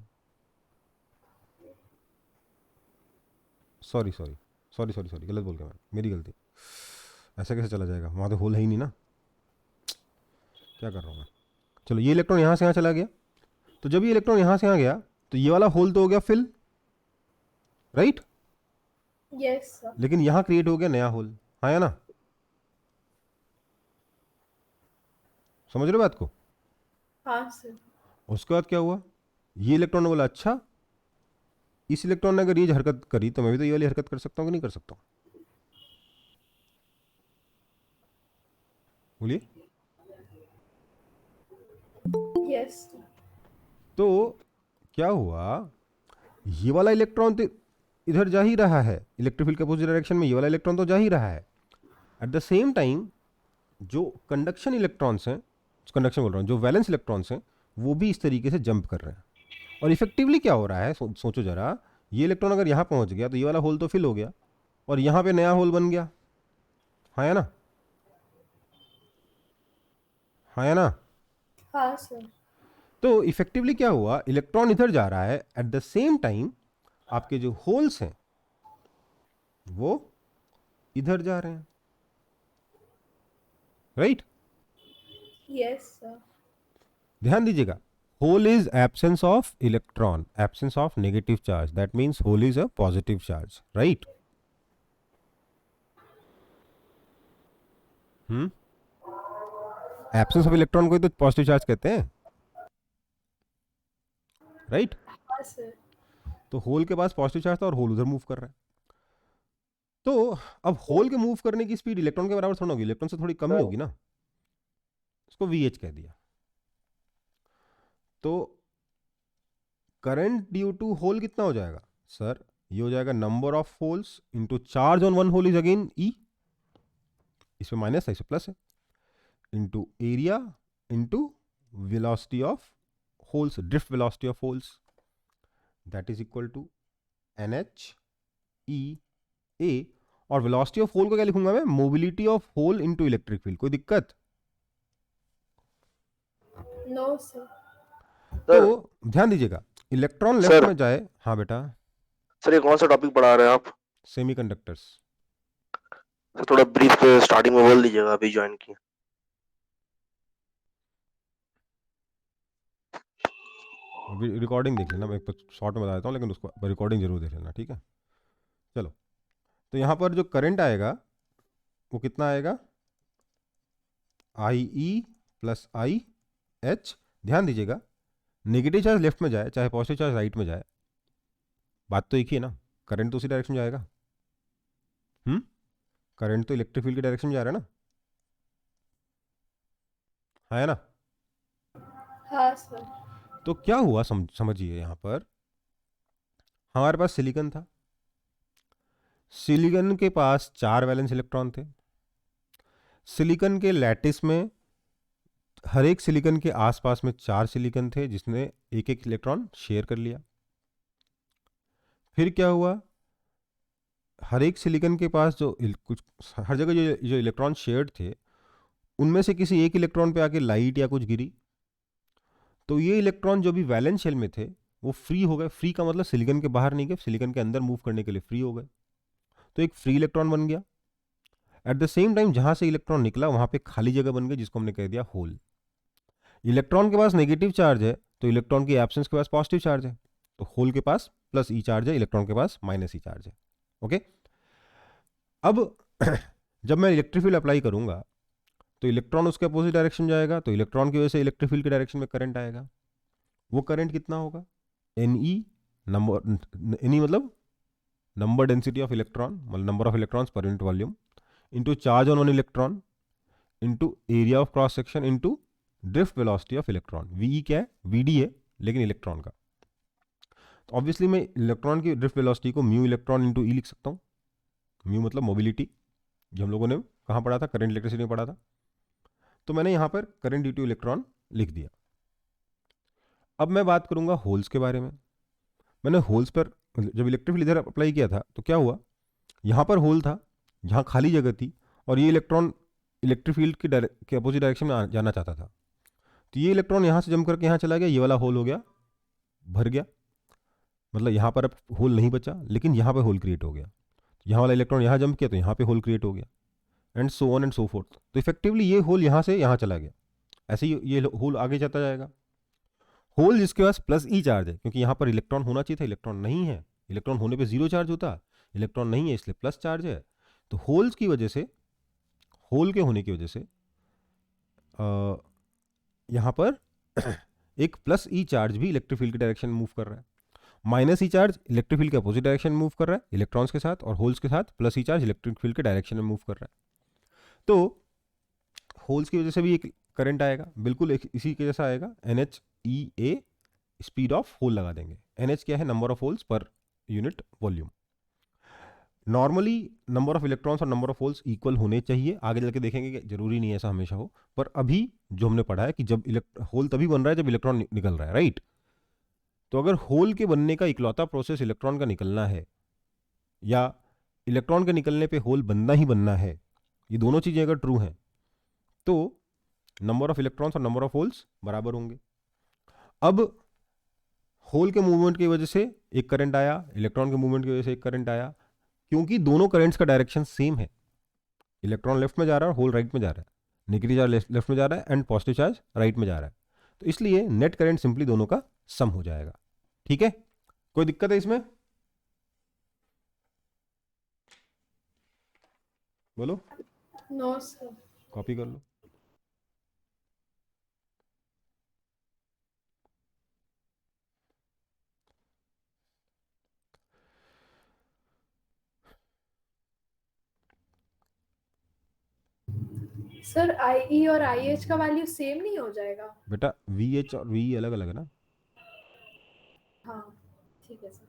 sorry sorry sorry sorry sorry गलत बोल गया मैं, मेरी गलती, ऐसा कैसे चला जाएगा, वहां तो होल है ही नहीं ना, क्या कर रहा हूं मैं। चलो ये इलेक्ट्रॉन यहां से यहां चला गया, तो जब ये इलेक्ट्रॉन यहां से यहां गया तो ये वाला होल तो हो गया फिल, राइट, यस सर। लेकिन यहां क्रिएट हो गया नया होल, हाँ या ना, समझ रहे हो बात को। हाँ सर। उसके बाद क्या हुआ, ये इलेक्ट्रॉन ने बोला अच्छा, इस इलेक्ट्रॉन ने अगर ये हरकत करी तो मैं भी तो ये वाली हरकत कर सकता हूँ कि नहीं कर सकता हूँ, बोलिए। यस तो क्या हुआ, ये वाला इलेक्ट्रॉन तो इधर जा ही रहा है, इलेक्ट्रिक फील्ड के अपोजिट डायरेक्शन में ये वाला इलेक्ट्रॉन तो जा ही रहा है। एट द सेम टाइम जो कंडक्शन इलेक्ट्रॉन्स हैं, कंडक्शन बोल रहा हूँ, जो वैलेंस इलेक्ट्रॉन्स हैं वो भी इस तरीके से जंप कर रहे हैं। और इफेक्टिवली क्या हो रहा है, सोचो जरा, ये इलेक्ट्रॉन अगर यहाँ पहुँच गया तो ये वाला होल तो फिल हो गया और यहाँ पे नया होल बन गया, हाँ या ना, हाँ या ना। हाँ सर। तो इफेक्टिवली क्या हुआ, इलेक्ट्रॉन इधर जा रहा है, एट द सेम टाइम आपके जो होल्स हैं वो इधर जा रहे हैं, राइट। Yes sir. ध्यान दीजिएगा, hole is absence of electron, absence of negative charge, that means hole is a positive charge, right. Absence of electron को ही तो पॉजिटिव चार्ज कहते हैं, राइट। हाँ सर। तो होल के पास पॉजिटिव चार्ज था और होल उधर मूव कर रहा है। तो अब होल के मूव करने की स्पीड इलेक्ट्रॉन के बराबर थोड़ा होगी, इलेक्ट्रॉन से थोड़ी कम ही होगी ना, इसको VH कह दिया। तो करंट ड्यू टू होल कितना हो जाएगा सर, ये हो जाएगा number of holes into charge on one hole is again E, इसमें माइनस है इसमें प्लस है, into area into velocity of holes, drift velocity of holes, that is equal to NHEA। और वेलोसिटी ऑफ होल को क्या लिखूंगा मैं, mobility of hole into electric field. कोई दिक्कत? No sir. तो ध्यान दीजिएगा, इलेक्ट्रॉन लेफ्ट सर में जाए, हाँ बेटा, सर ये कौन सा टॉपिक पढ़ा रहे हैं आप? सेमीकंडक्टर्स। सर थोड़ा ब्रीफ स्टार्टिंग में बोल दीजिएगा, अभी ज्वाइन किया। रिकॉर्डिंग देख लेना, मैं एक शॉर्ट में बता देता हूँ, लेकिन उसको रिकॉर्डिंग जरूर देख लेना, ठीक है। चलो, तो यहाँ पर जो करंट आएगा वो कितना आएगा, IE प्लस IH। ध्यान दीजिएगा, नेगेटिव चार्ज लेफ्ट में जाए चाहे पॉजिटिव चार्ज राइट में जाए, बात तो एक ही है ना, करंट तो उसी डायरेक्शन में जाएगा। करंट तो इलेक्ट्रिक फील्ड की डायरेक्शन में जा रहा है ना, है ना। हाँ सर। तो क्या हुआ, समझिए, यहाँ पर हमारे पास सिलिकॉन था, सिलिकॉन के पास 4 वैलेंस इलेक्ट्रॉन थे, सिलिकॉन के लैटिस में हर एक सिलिकॉन के आसपास में 4 सिलिकॉन थे जिसने एक एक इलेक्ट्रॉन शेयर कर लिया। फिर क्या हुआ, हर एक सिलिकॉन के पास जो कुछ हर जगह जो इलेक्ट्रॉन शेयर्ड थे उनमें से किसी एक इलेक्ट्रॉन पे आके लाइट या कुछ गिरी, तो ये इलेक्ट्रॉन जो भी वैलेंस शेल में थे वो फ्री हो गए। फ्री का मतलब सिलिकॉन के बाहर नहीं गए, सिलिकॉन के अंदर मूव करने के लिए फ्री हो गए, तो एक फ्री इलेक्ट्रॉन बन गया। एट द सेम टाइम जहां से इलेक्ट्रॉन निकला वहां पे खाली जगह बन गई जिसको हमने कह दिया होल। इलेक्ट्रॉन के पास नेगेटिव चार्ज है तो इलेक्ट्रॉन की एब्सेंस के पास पॉजिटिव चार्ज है, तो होल के पास प्लस ई चार्ज है, इलेक्ट्रॉन के पास माइनस ई चार्ज है। ओके, अब जब मैं इलेक्ट्रिक फील्ड अप्लाई करूंगा तो इलेक्ट्रॉन उसके अपोजिट डायरेक्शन जाएगा, तो इलेक्ट्रॉन की वजह से इलेक्ट्रिक फील्ड के डायरेक्शन में करंट आएगा। वो करंट कितना होगा? N E, number, N E मतलब नंबर डेंसिटी ऑफ इलेक्ट्रॉन, मतलब number of electrons per unit volume, into charge on one electron, into area of cross section, into drift velocity of electron. V क्या है? We D है, लेकिन electron का। तो obviously मैं electron की drift velocity को म्यू इलेक्ट्रॉन इंटू ई लिख सकता हूँ। म्यू मतलब मोबिलिटी, जो हम लोगों ने कहाँ पढ़ा था? करंट इलेक्ट्रिसिटी में पढ़ा था। तो मैंने यहाँ पर करंट ड्यू टू इलेक्ट्रॉन लिख दिया। अब मैं बात करूँगा होल्स के बारे में। मैंने होल्स पर जब इलेक्ट्रिक फील्ड इधर अप्लाई किया था तो क्या हुआ? यहाँ पर होल था, यहाँ खाली जगह थी, और ये इलेक्ट्रॉन इलेक्ट्रिक फील्ड के अपोजिट डायरेक्शन में जाना चाहता था। तो ये इलेक्ट्रॉन यहाँ से जम करके यहाँ चला गया, ये वाला होल हो गया, भर गया, मतलब यहाँ पर अब होल नहीं बचा, लेकिन यहाँ पे होल क्रिएट हो गया। यहाँ वाला इलेक्ट्रॉन यहाँ जंप किया तो यहाँ पे होल क्रिएट हो गया, and so on and so fourth. तो इफेक्टिवली ये होल यहाँ से यहाँ चला गया, ऐसे ही ये होल आगे चलता जाएगा। होल जिसके पास प्लस ई चार्ज है, क्योंकि यहाँ पर इलेक्ट्रॉन होना चाहिए था, इलेक्ट्रॉन नहीं है, इलेक्ट्रॉन होने पे जीरो चार्ज होता, इलेक्ट्रॉन नहीं है इसलिए प्लस चार्ज है। तो होल्स की वजह से, होल के होने की वजह से यहाँ पर एक प्लस ई चार्ज भी इलेक्ट्रिक फील्ड की डायरेक्शन में मूव कर रहा है। माइनस ई चार्ज इलेक्ट्रिक फील्ड के अपोजिट डायरेक्शन में मूव कर रहा है इलेक्ट्रॉन्स के साथ, और होल्स के साथ प्लस ई चार्ज इलेक्ट्रिक फील्ड के डायरेक्शन में मूव कर रहा है। तो होल्स की वजह से भी एक करंट आएगा, बिल्कुल इसी के जैसा आएगा, N H E A, speed of hole लगा देंगे। एन एच क्या है? Number of holes per unit volume. Normally number of electrons और नंबर ऑफ होल्स इक्वल होने चाहिए, आगे चल के देखेंगे कि जरूरी नहीं है ऐसा हमेशा हो, पर अभी जो हमने पढ़ा है कि जब होल तभी बन रहा है जब इलेक्ट्रॉन निकल रहा है, राइट? तो अगर होल के बनने का इकलौता प्रोसेस इलेक्ट्रॉन का निकलना है, या इलेक्ट्रॉन के निकलने पे होल बनना ही बनना है, ये दोनों चीजें अगर ट्रू हैं, तो नंबर ऑफ इलेक्ट्रॉन्स और नंबर ऑफ होल्स बराबर होंगे। अब होल के मूवमेंट की वजह से एक करंट आया, इलेक्ट्रॉन के मूवमेंट की वजह से एक करंट आया, क्योंकि दोनों करंट्स का डायरेक्शन सेम है। इलेक्ट्रॉन लेफ्ट में जा रहा है और होल राइट में जा रहा है, नेगेटिव चार्ज लेफ्ट में जा रहा है एंड पॉजिटिव चार्ज राइट में जा रहा है। तो इसलिए नेट करंट सिंपली दोनों का सम हो जाएगा। ठीक है, कोई दिक्कत है इसमें? बोलो, No, sir. कॉपी कर लो। सर IE और IH का वैल्यू सेम नहीं हो जाएगा? बेटा वी एच और वी अलग अलग है ना। हाँ, ठीक है सर।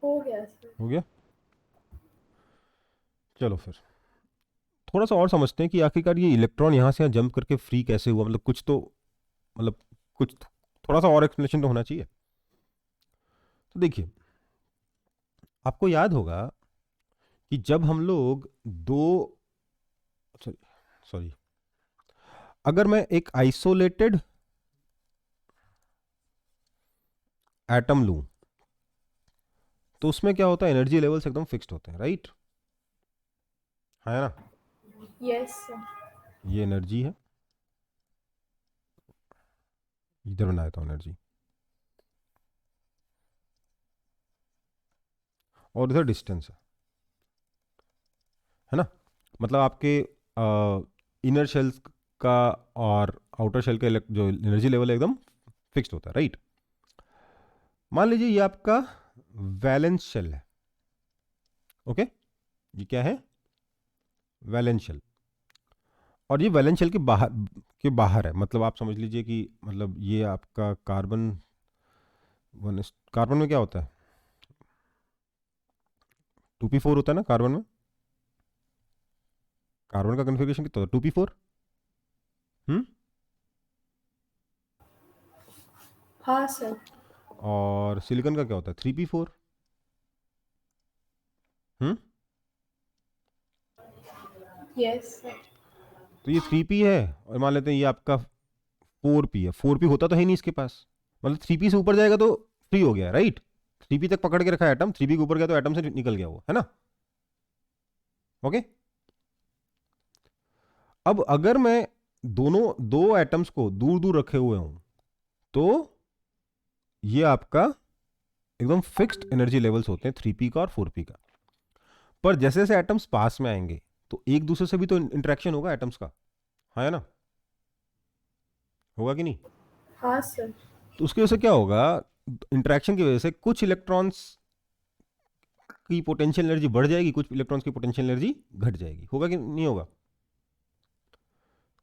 हो गया सर। हो गया, चलो फिर थोड़ा सा और समझते हैं कि आखिरकार ये इलेक्ट्रॉन यहाँ से यहाँ जंप करके फ्री कैसे हुआ, मतलब कुछ तो, मतलब कुछ थोड़ा सा और एक्सप्लेनेशन तो होना चाहिए। तो देखिए, आपको याद होगा कि जब हम लोग दो, सॉरी, अगर मैं एक आइसोलेटेड एटम लूं तो उसमें क्या होता है? एनर्जी लेवल्स एकदम फिक्स्ड होते हैं, राइट? है ना? Yes sir. ये एनर्जी है, इधर बनाया था एनर्जी, और इधर डिस्टेंस है ना? मतलब आपके इनर शेल्स का और आउटर शेल का जो एनर्जी लेवल है एकदम फिक्स्ड होता है, राइट? मान लीजिए ये आपका वैलेंस शेल है, ओके? ये क्या है? Valence shell. और ये वैलेंस शेल के बाहर है, मतलब आप समझ लीजिए कि मतलब ये आपका कार्बन कार्बन में क्या होता है? 2p4 होता है ना कार्बन में। कार्बन का कन्फिग्रेशन कितना होता है? 2p4। हाँ सर। और सिलिकॉन का क्या होता है? 3p4। हम्म यस सर। तो ये 3p है, और मान लेते हैं ये आपका 4p है। 4p होता तो है ही नहीं इसके पास, मतलब 3p से ऊपर जाएगा तो फ्री हो गया, राइट। 3p तक पकड़ के रखा है एटम, 3p के ऊपर गया तो एटम से निकल गया वो, है ना। ओके। अब अगर मैं दोनों दो एटम्स को दूर दूर रखे हुए हूं तो ये आपका एकदम फिक्स्ड एनर्जी लेवल्स होते हैं 3p का और 4p का। पर जैसे जैसे एटम्स पास में आएंगे तो एक दूसरे से भी तो इंटरेक्शन होगा एटम्स का, हाँ है ना, होगा कि नहीं। हाँ सर। तो उसकी वजह से क्या होगा, इंटरेक्शन की वजह से कुछ इलेक्ट्रॉन्स की पोटेंशियल एनर्जी बढ़ जाएगी, कुछ इलेक्ट्रॉन्स की पोटेंशियल एनर्जी घट जाएगी, होगा कि नहीं होगा।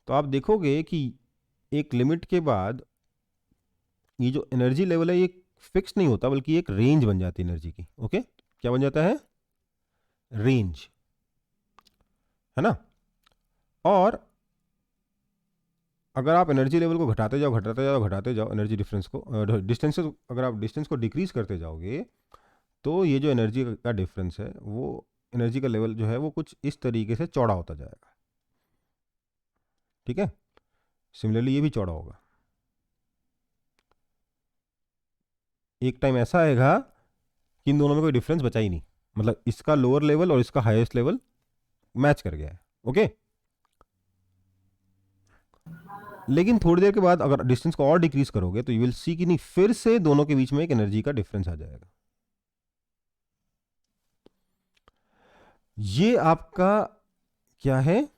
तो आप देखोगे कि एक लिमिट के बाद ये जो एनर्जी लेवल है ये फिक्स नहीं होता, बल्कि एक रेंज बन जाती है एनर्जी की। ओके, क्या बन जाता है, रेंज, है ना। और अगर आप एनर्जी लेवल को घटाते जाओ घटाते जाओ घटाते जाओ, एनर्जी डिफरेंस को डिस्टेंस, अगर आप डिस्टेंस को डिक्रीज करते जाओगे तो ये जो एनर्जी का डिफरेंस है वो एनर्जी का लेवल जो है वो कुछ इस तरीके से चौड़ा होता जाएगा, ठीक है। सिमिलरली ये भी चौड़ा होगा। एक टाइम ऐसा आएगा कि इन दोनों में कोई डिफरेंस बचा ही नहीं, मतलब इसका लोअर लेवल और इसका हाईएस्ट लेवल मैच कर गया है। ओके, लेकिन थोड़ी देर के बाद अगर डिस्टेंस को और डिक्रीज करोगे तो यू विल सी कि नहीं, फिर से दोनों के बीच में एक एनर्जी का डिफरेंस आ जाएगा। ये आपका क्या है,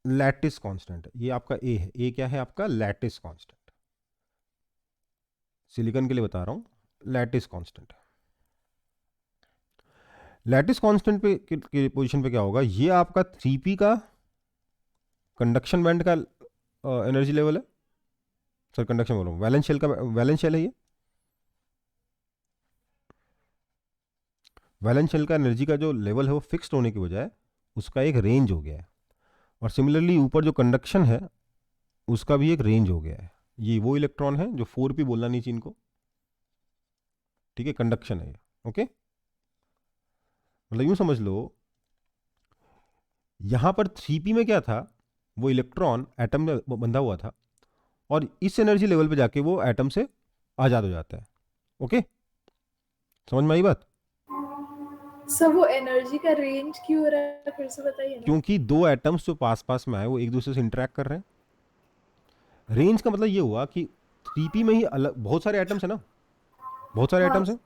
लैटिस कांस्टेंट। ये आपका ए है, ए क्या है आपका, लैटिस कांस्टेंट। सिलिकॉन के लिए बता रहा हूं, लैटिस कांस्टेंट। लैटिस कांस्टेंट पे की पोजीशन पे क्या होगा, ये आपका 3p का कंडक्शन बैंड का एनर्जी लेवल है। सर कंडक्शन बोल रहा हूँ, वैलेंस शेल का, वैलेंस शेल है ये। वैलेंस शेल का एनर्जी का जो लेवल है वो फिक्स्ड होने की बजाय उसका एक रेंज हो गया है। और सिमिलरली ऊपर जो कंडक्शन है उसका भी एक रेंज हो गया है। ये वो इलेक्ट्रॉन है जो 4p बोलना नहीं चाहिए इनको, ठीक है, कंडक्शन है ये। ओके, मतलब यूं समझ लो, यहां पर 3p में क्या था, वो इलेक्ट्रॉन एटम में बंधा हुआ था और इस एनर्जी लेवल पे जाके वो एटम से आजाद हो जाता है। ओके, समझ में आई बात। सर वो एनर्जी का रेंज क्यों हो रहा है, फिर से बताइए ना। क्योंकि दो एटम्स जो पास पास में आए वो एक दूसरे से इंटरेक्ट कर रहे हैं। रेंज का मतलब ये हुआ कि 3p में ही अलग बहुत सारे एटम्स है ना, बहुत सारे हाँ एटम्स हैं।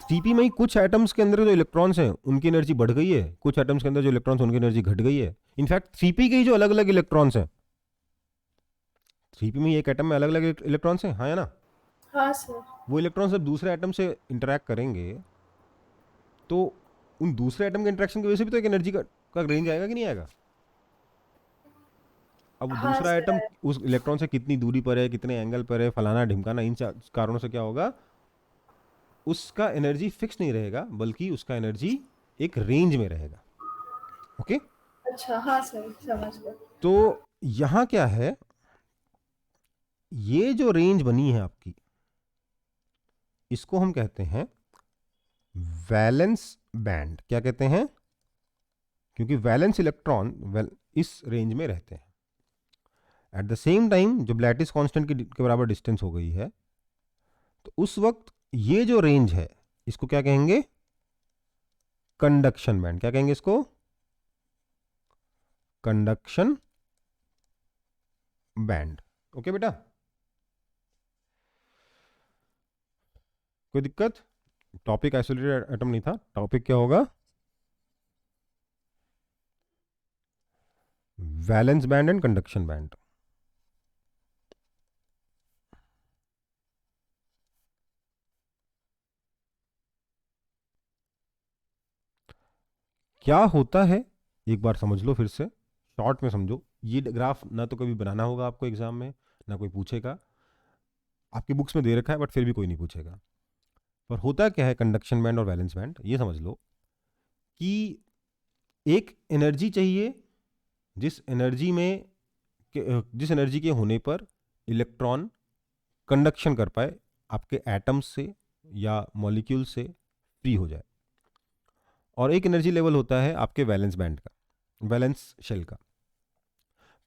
3p में ही कुछ एटम्स के अंदर जो इलेक्ट्रॉन्स हैं उनकी एनर्जी बढ़ गई है, कुछ एटम्स के अंदर जो इलेक्ट्रॉन्स उनकी एनर्जी घट गई है। इनफैक्ट 3p के ही जो अलग अलग इलेक्ट्रॉन्स हैं, 3p में ही एक एटम में अलग अलग इलेक्ट्रॉन्स हैं, हाँ या ना। हाँ सर। वो इलेक्ट्रॉन्स जब दूसरे एटम से इंटरेक्ट करेंगे तो उन दूसरे एटम के इंटरेक्शन की वजह से भी तो एक एनर्जी का रेंज आएगा कि नहीं आएगा। अब वो हाँ दूसरा एटम सर। उस इलेक्ट्रॉन से कितनी दूरी पर है, कितने एंगल पर है, फलाना ढिमकाना, इन कारणों से क्या होगा, उसका एनर्जी फिक्स नहीं रहेगा, बल्कि उसका एनर्जी एक रेंज में रहेगा। ओके, अच्छा हाँ सर, समझ गए। तो यहां क्या है, ये जो रेंज बनी है आपकी, इसको हम कहते हैं वैलेंस बैंड। क्या कहते हैं, क्योंकि वैलेंस इलेक्ट्रॉन इस रेंज में रहते हैं। एट द सेम टाइम जब लैटिस कांस्टेंट के बराबर डिस्टेंस हो गई है तो उस वक्त ये जो रेंज है इसको क्या कहेंगे, कंडक्शन बैंड। क्या कहेंगे इसको, कंडक्शन बैंड। ओके बेटा, कोई दिक्कत। टॉपिक आइसोलेटेड एटम नहीं था, टॉपिक क्या होगा, valence band and conduction band. क्या होता है एक बार समझ लो, फिर से शॉर्ट में समझो। ये ग्राफ ना तो कभी बनाना होगा आपको एग्जाम में, ना कोई पूछेगा, आपकी बुक्स में दे रखा है बट फिर भी कोई नहीं पूछेगा। पर होता क्या है कंडक्शन बैंड और वैलेंस बैंड, ये समझ लो कि एक एनर्जी चाहिए जिस एनर्जी के होने पर इलेक्ट्रॉन कंडक्शन कर पाए आपके एटम्स से या मॉलिक्यूल से फ्री हो जाए। और एक एनर्जी लेवल होता है आपके वैलेंस बैंड का, वैलेंस शेल का।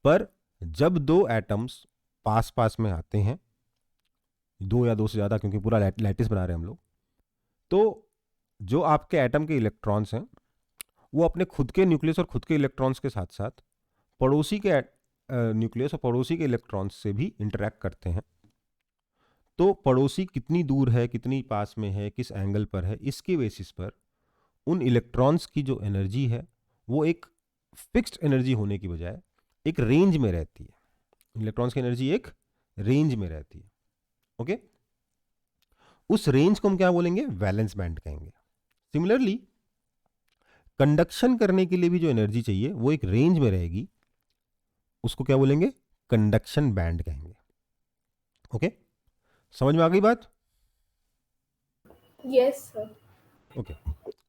पर जब दो एटम्स पास पास में आते हैं, दो या दो से ज़्यादा, क्योंकि पूरा लैटिस बना रहे हैं हम लोग, तो जो आपके एटम के इलेक्ट्रॉन्स हैं वो अपने खुद के न्यूक्लियस और खुद के इलेक्ट्रॉन्स के साथ साथ पड़ोसी के न्यूक्लियस और पड़ोसी के इलेक्ट्रॉन्स से भी इंटरैक्ट करते हैं। तो पड़ोसी कितनी दूर है, कितनी पास में है, किस एंगल पर है, इसके बेसिस पर उन इलेक्ट्रॉन्स की जो एनर्जी है वो एक फिक्स्ड एनर्जी होने की बजाय एक रेंज में रहती है। इलेक्ट्रॉन्स की एनर्जी एक रेंज में रहती है। ओके, उस रेंज को हम क्या बोलेंगे? वैलेंस बैंड कहेंगे। सिमिलरली कंडक्शन करने के लिए भी जो एनर्जी चाहिए वो एक रेंज में रहेगी, उसको क्या बोलेंगे? कंडक्शन बैंड कहेंगे। ओके, समझ में आ गई बात? Yes sir. ओके,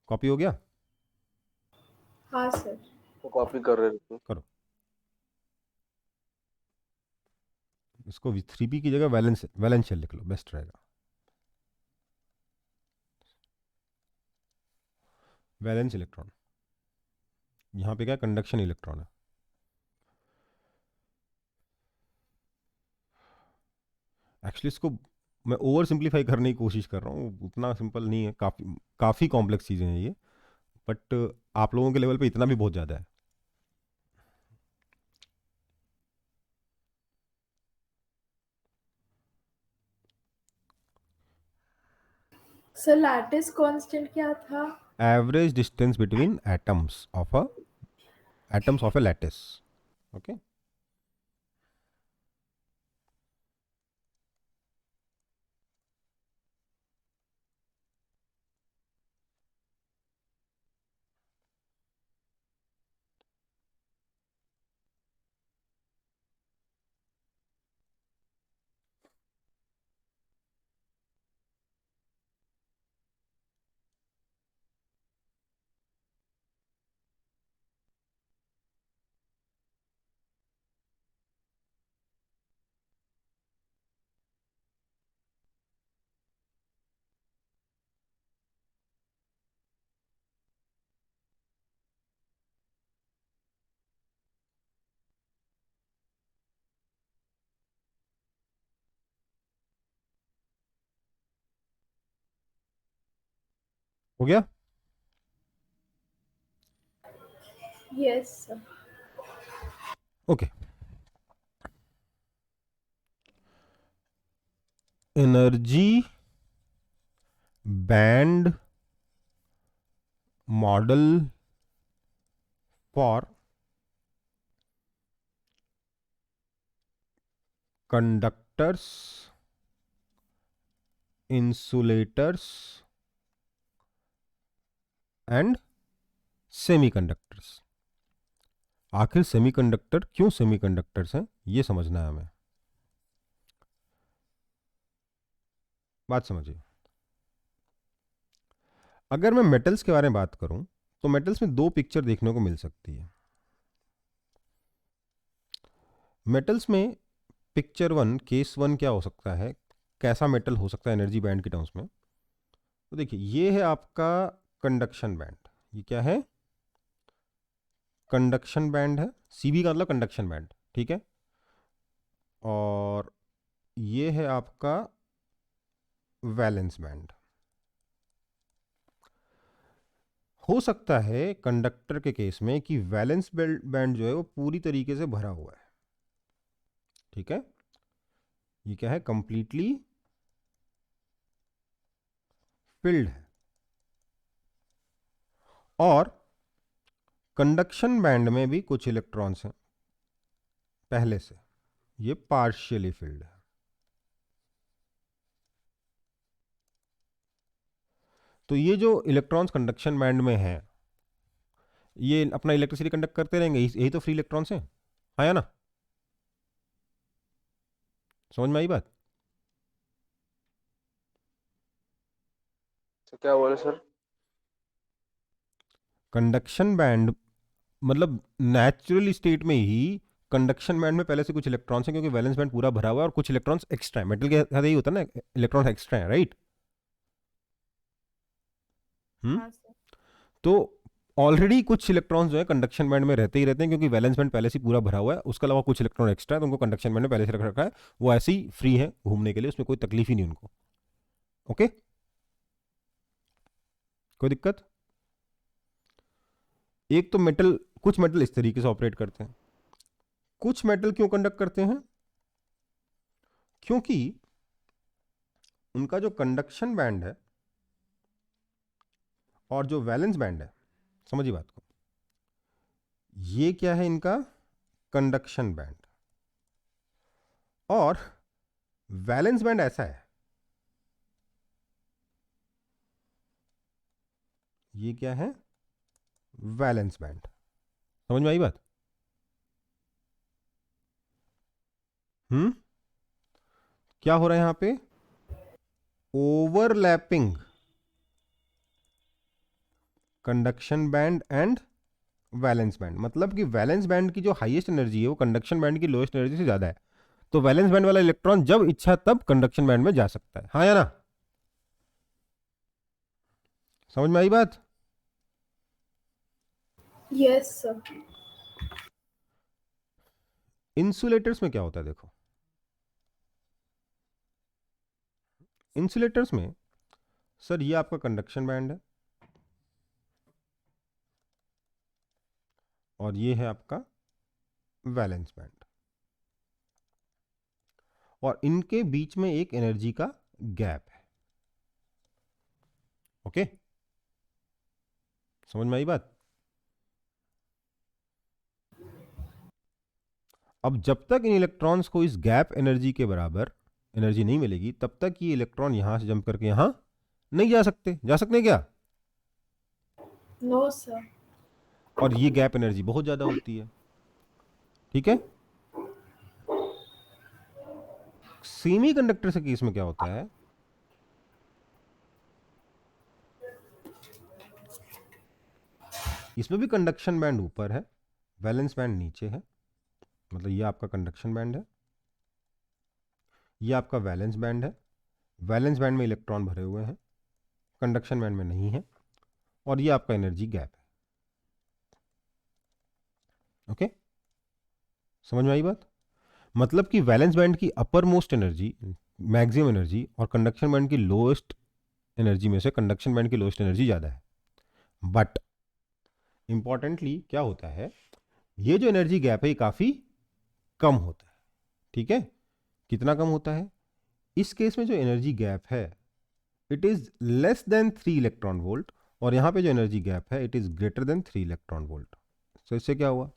कॉपी हो गया? हाँ सर। वो कॉपी कर रहे थे। करो इसको, 3p की जगह वैलेंस शेल लिख लो, बेस्ट रहेगा। वैलेंस इलेक्ट्रॉन, यहां पे क्या कंडक्शन इलेक्ट्रॉन है। एक्चुअली इसको मैं ओवर सिंप्लीफाई करने की कोशिश कर रहा हूँ, उतना सिंपल नहीं है, काफ़ी कॉम्प्लेक्स चीज़ें हैं ये, बट आप लोगों के लेवल पे इतना भी बहुत ज़्यादा है। सर लैटिस कांस्टेंट क्या था? Average distance between atoms of a lattice. Okay, हो गया? Yes sir. Okay, energy band model for conductors, insulators and semiconductors. आखिर सेमीकंडक्टर क्यों सेमीकंडक्टर्स हैं, ये समझना है हमें। बात समझिए, अगर मैं मेटल्स के बारे में बात करूं तो मेटल्स में दो पिक्चर देखने को मिल सकती है। मेटल्स में पिक्चर वन, केस वन क्या हो सकता है, कैसा मेटल हो सकता है एनर्जी बैंड के टर्म्स में? तो देखिए, ये है आपका कंडक्शन बैंड। ये क्या है? कंडक्शन बैंड है। सीबी का मतलब कंडक्शन बैंड, ठीक है। और ये है आपका वैलेंस बैंड। हो सकता है कंडक्टर के केस में कि वैलेंस बैंड जो है वो पूरी तरीके से भरा हुआ है, ठीक है। ये क्या है? कंप्लीटली फिल्ड है। और कंडक्शन बैंड में भी कुछ इलेक्ट्रॉन्स हैं पहले से, ये पार्शियली फिल्ड है। तो ये जो इलेक्ट्रॉन्स कंडक्शन बैंड में हैं, ये अपना इलेक्ट्रिसिटी कंडक्ट करते रहेंगे, यही तो फ्री इलेक्ट्रॉन्स हैं, हाँ या ना? समझ में आई बात? तो क्या बोले सर? कंडक्शन बैंड मतलब नेचुरल स्टेट में ही कंडक्शन बैंड में पहले से कुछ इलेक्ट्रॉन्स हैं, क्योंकि वैलेंस बैंड पूरा भरा हुआ है और कुछ इलेक्ट्रॉन्स एक्स्ट्रा है। मेटल के साथ यही होता है ना, इलेक्ट्रॉन्स एक्स्ट्रा है, राइट? हाँ सर। तो ऑलरेडी कुछ इलेक्ट्रॉन्स जो है कंडक्शन बैंड में रहते ही रहते हैं, क्योंकि वैलेंस बैंड पहले से पूरा भरा हुआ है। उसके अलावा कुछ इलेक्ट्रॉन एक्स्ट्रा है तो उनको कंडक्शन बैंड में पहले से रख रखा है, वो ऐसे ही फ्री है घूमने के लिए, उसमें कोई तकलीफ ही नहीं उनको। ओके, कोई दिक्कत? एक तो मेटल, कुछ मेटल इस तरीके से ऑपरेट करते हैं। कुछ मेटल क्यों कंडक्ट करते हैं? क्योंकि उनका जो कंडक्शन बैंड है और जो वैलेंस बैंड है, समझिए बात को, ये क्या है इनका कंडक्शन बैंड, और वैलेंस बैंड ऐसा है, ये क्या है वैलेंस बैंड। समझ में आई बात? क्या हो रहा है यहां पे? Overlapping conduction band and valence band. मतलब कि वैलेंस बैंड की जो हाईएस्ट एनर्जी है वो कंडक्शन बैंड की लोएस्ट एनर्जी से ज्यादा है, तो वैलेंस बैंड वाला इलेक्ट्रॉन जब इच्छा तब कंडक्शन बैंड में जा सकता है। हाँ या ना? समझ में आई बात? Yes, sir. इंसुलेटर्स में क्या होता है देखो, इंसुलेटर्स में सर ये आपका कंडक्शन बैंड है और ये है आपका वैलेंस बैंड, और इनके बीच में एक एनर्जी का गैप है। ओके, समझ में आई बात? अब जब तक इन इलेक्ट्रॉन्स को इस गैप एनर्जी के बराबर एनर्जी नहीं मिलेगी तब तक ये इलेक्ट्रॉन यहां से जंप करके यहां नहीं जा सकते। जा सकते हैं क्या? No, sir. और ये गैप एनर्जी बहुत ज्यादा होती है। ठीक है, सेमी कंडक्टर के केस में क्या होता है, इसमें भी कंडक्शन बैंड ऊपर है, वैलेंस बैंड नीचे है। मतलब ये आपका कंडक्शन बैंड है, ये आपका वैलेंस बैंड है। वैलेंस बैंड में इलेक्ट्रॉन भरे हुए हैं, कंडक्शन बैंड में नहीं है, और ये आपका एनर्जी गैप है। ओके, समझ में आई बात? मतलब कि वैलेंस बैंड की upper most energy, maximum energy, और कंडक्शन बैंड की लोएस्ट एनर्जी में से कंडक्शन बैंड की लोएस्ट एनर्जी ज्यादा है। बट इंपॉर्टेंटली क्या होता है, ये जो एनर्जी गैप है ये काफी कम होता है। ठीक है, कितना कम होता है? इस केस में जो एनर्जी गैप है it is less than 3 electron volt, और यहां पे जो एनर्जी गैप है it is greater than 3 electron volt. तो इससे क्या हुआ?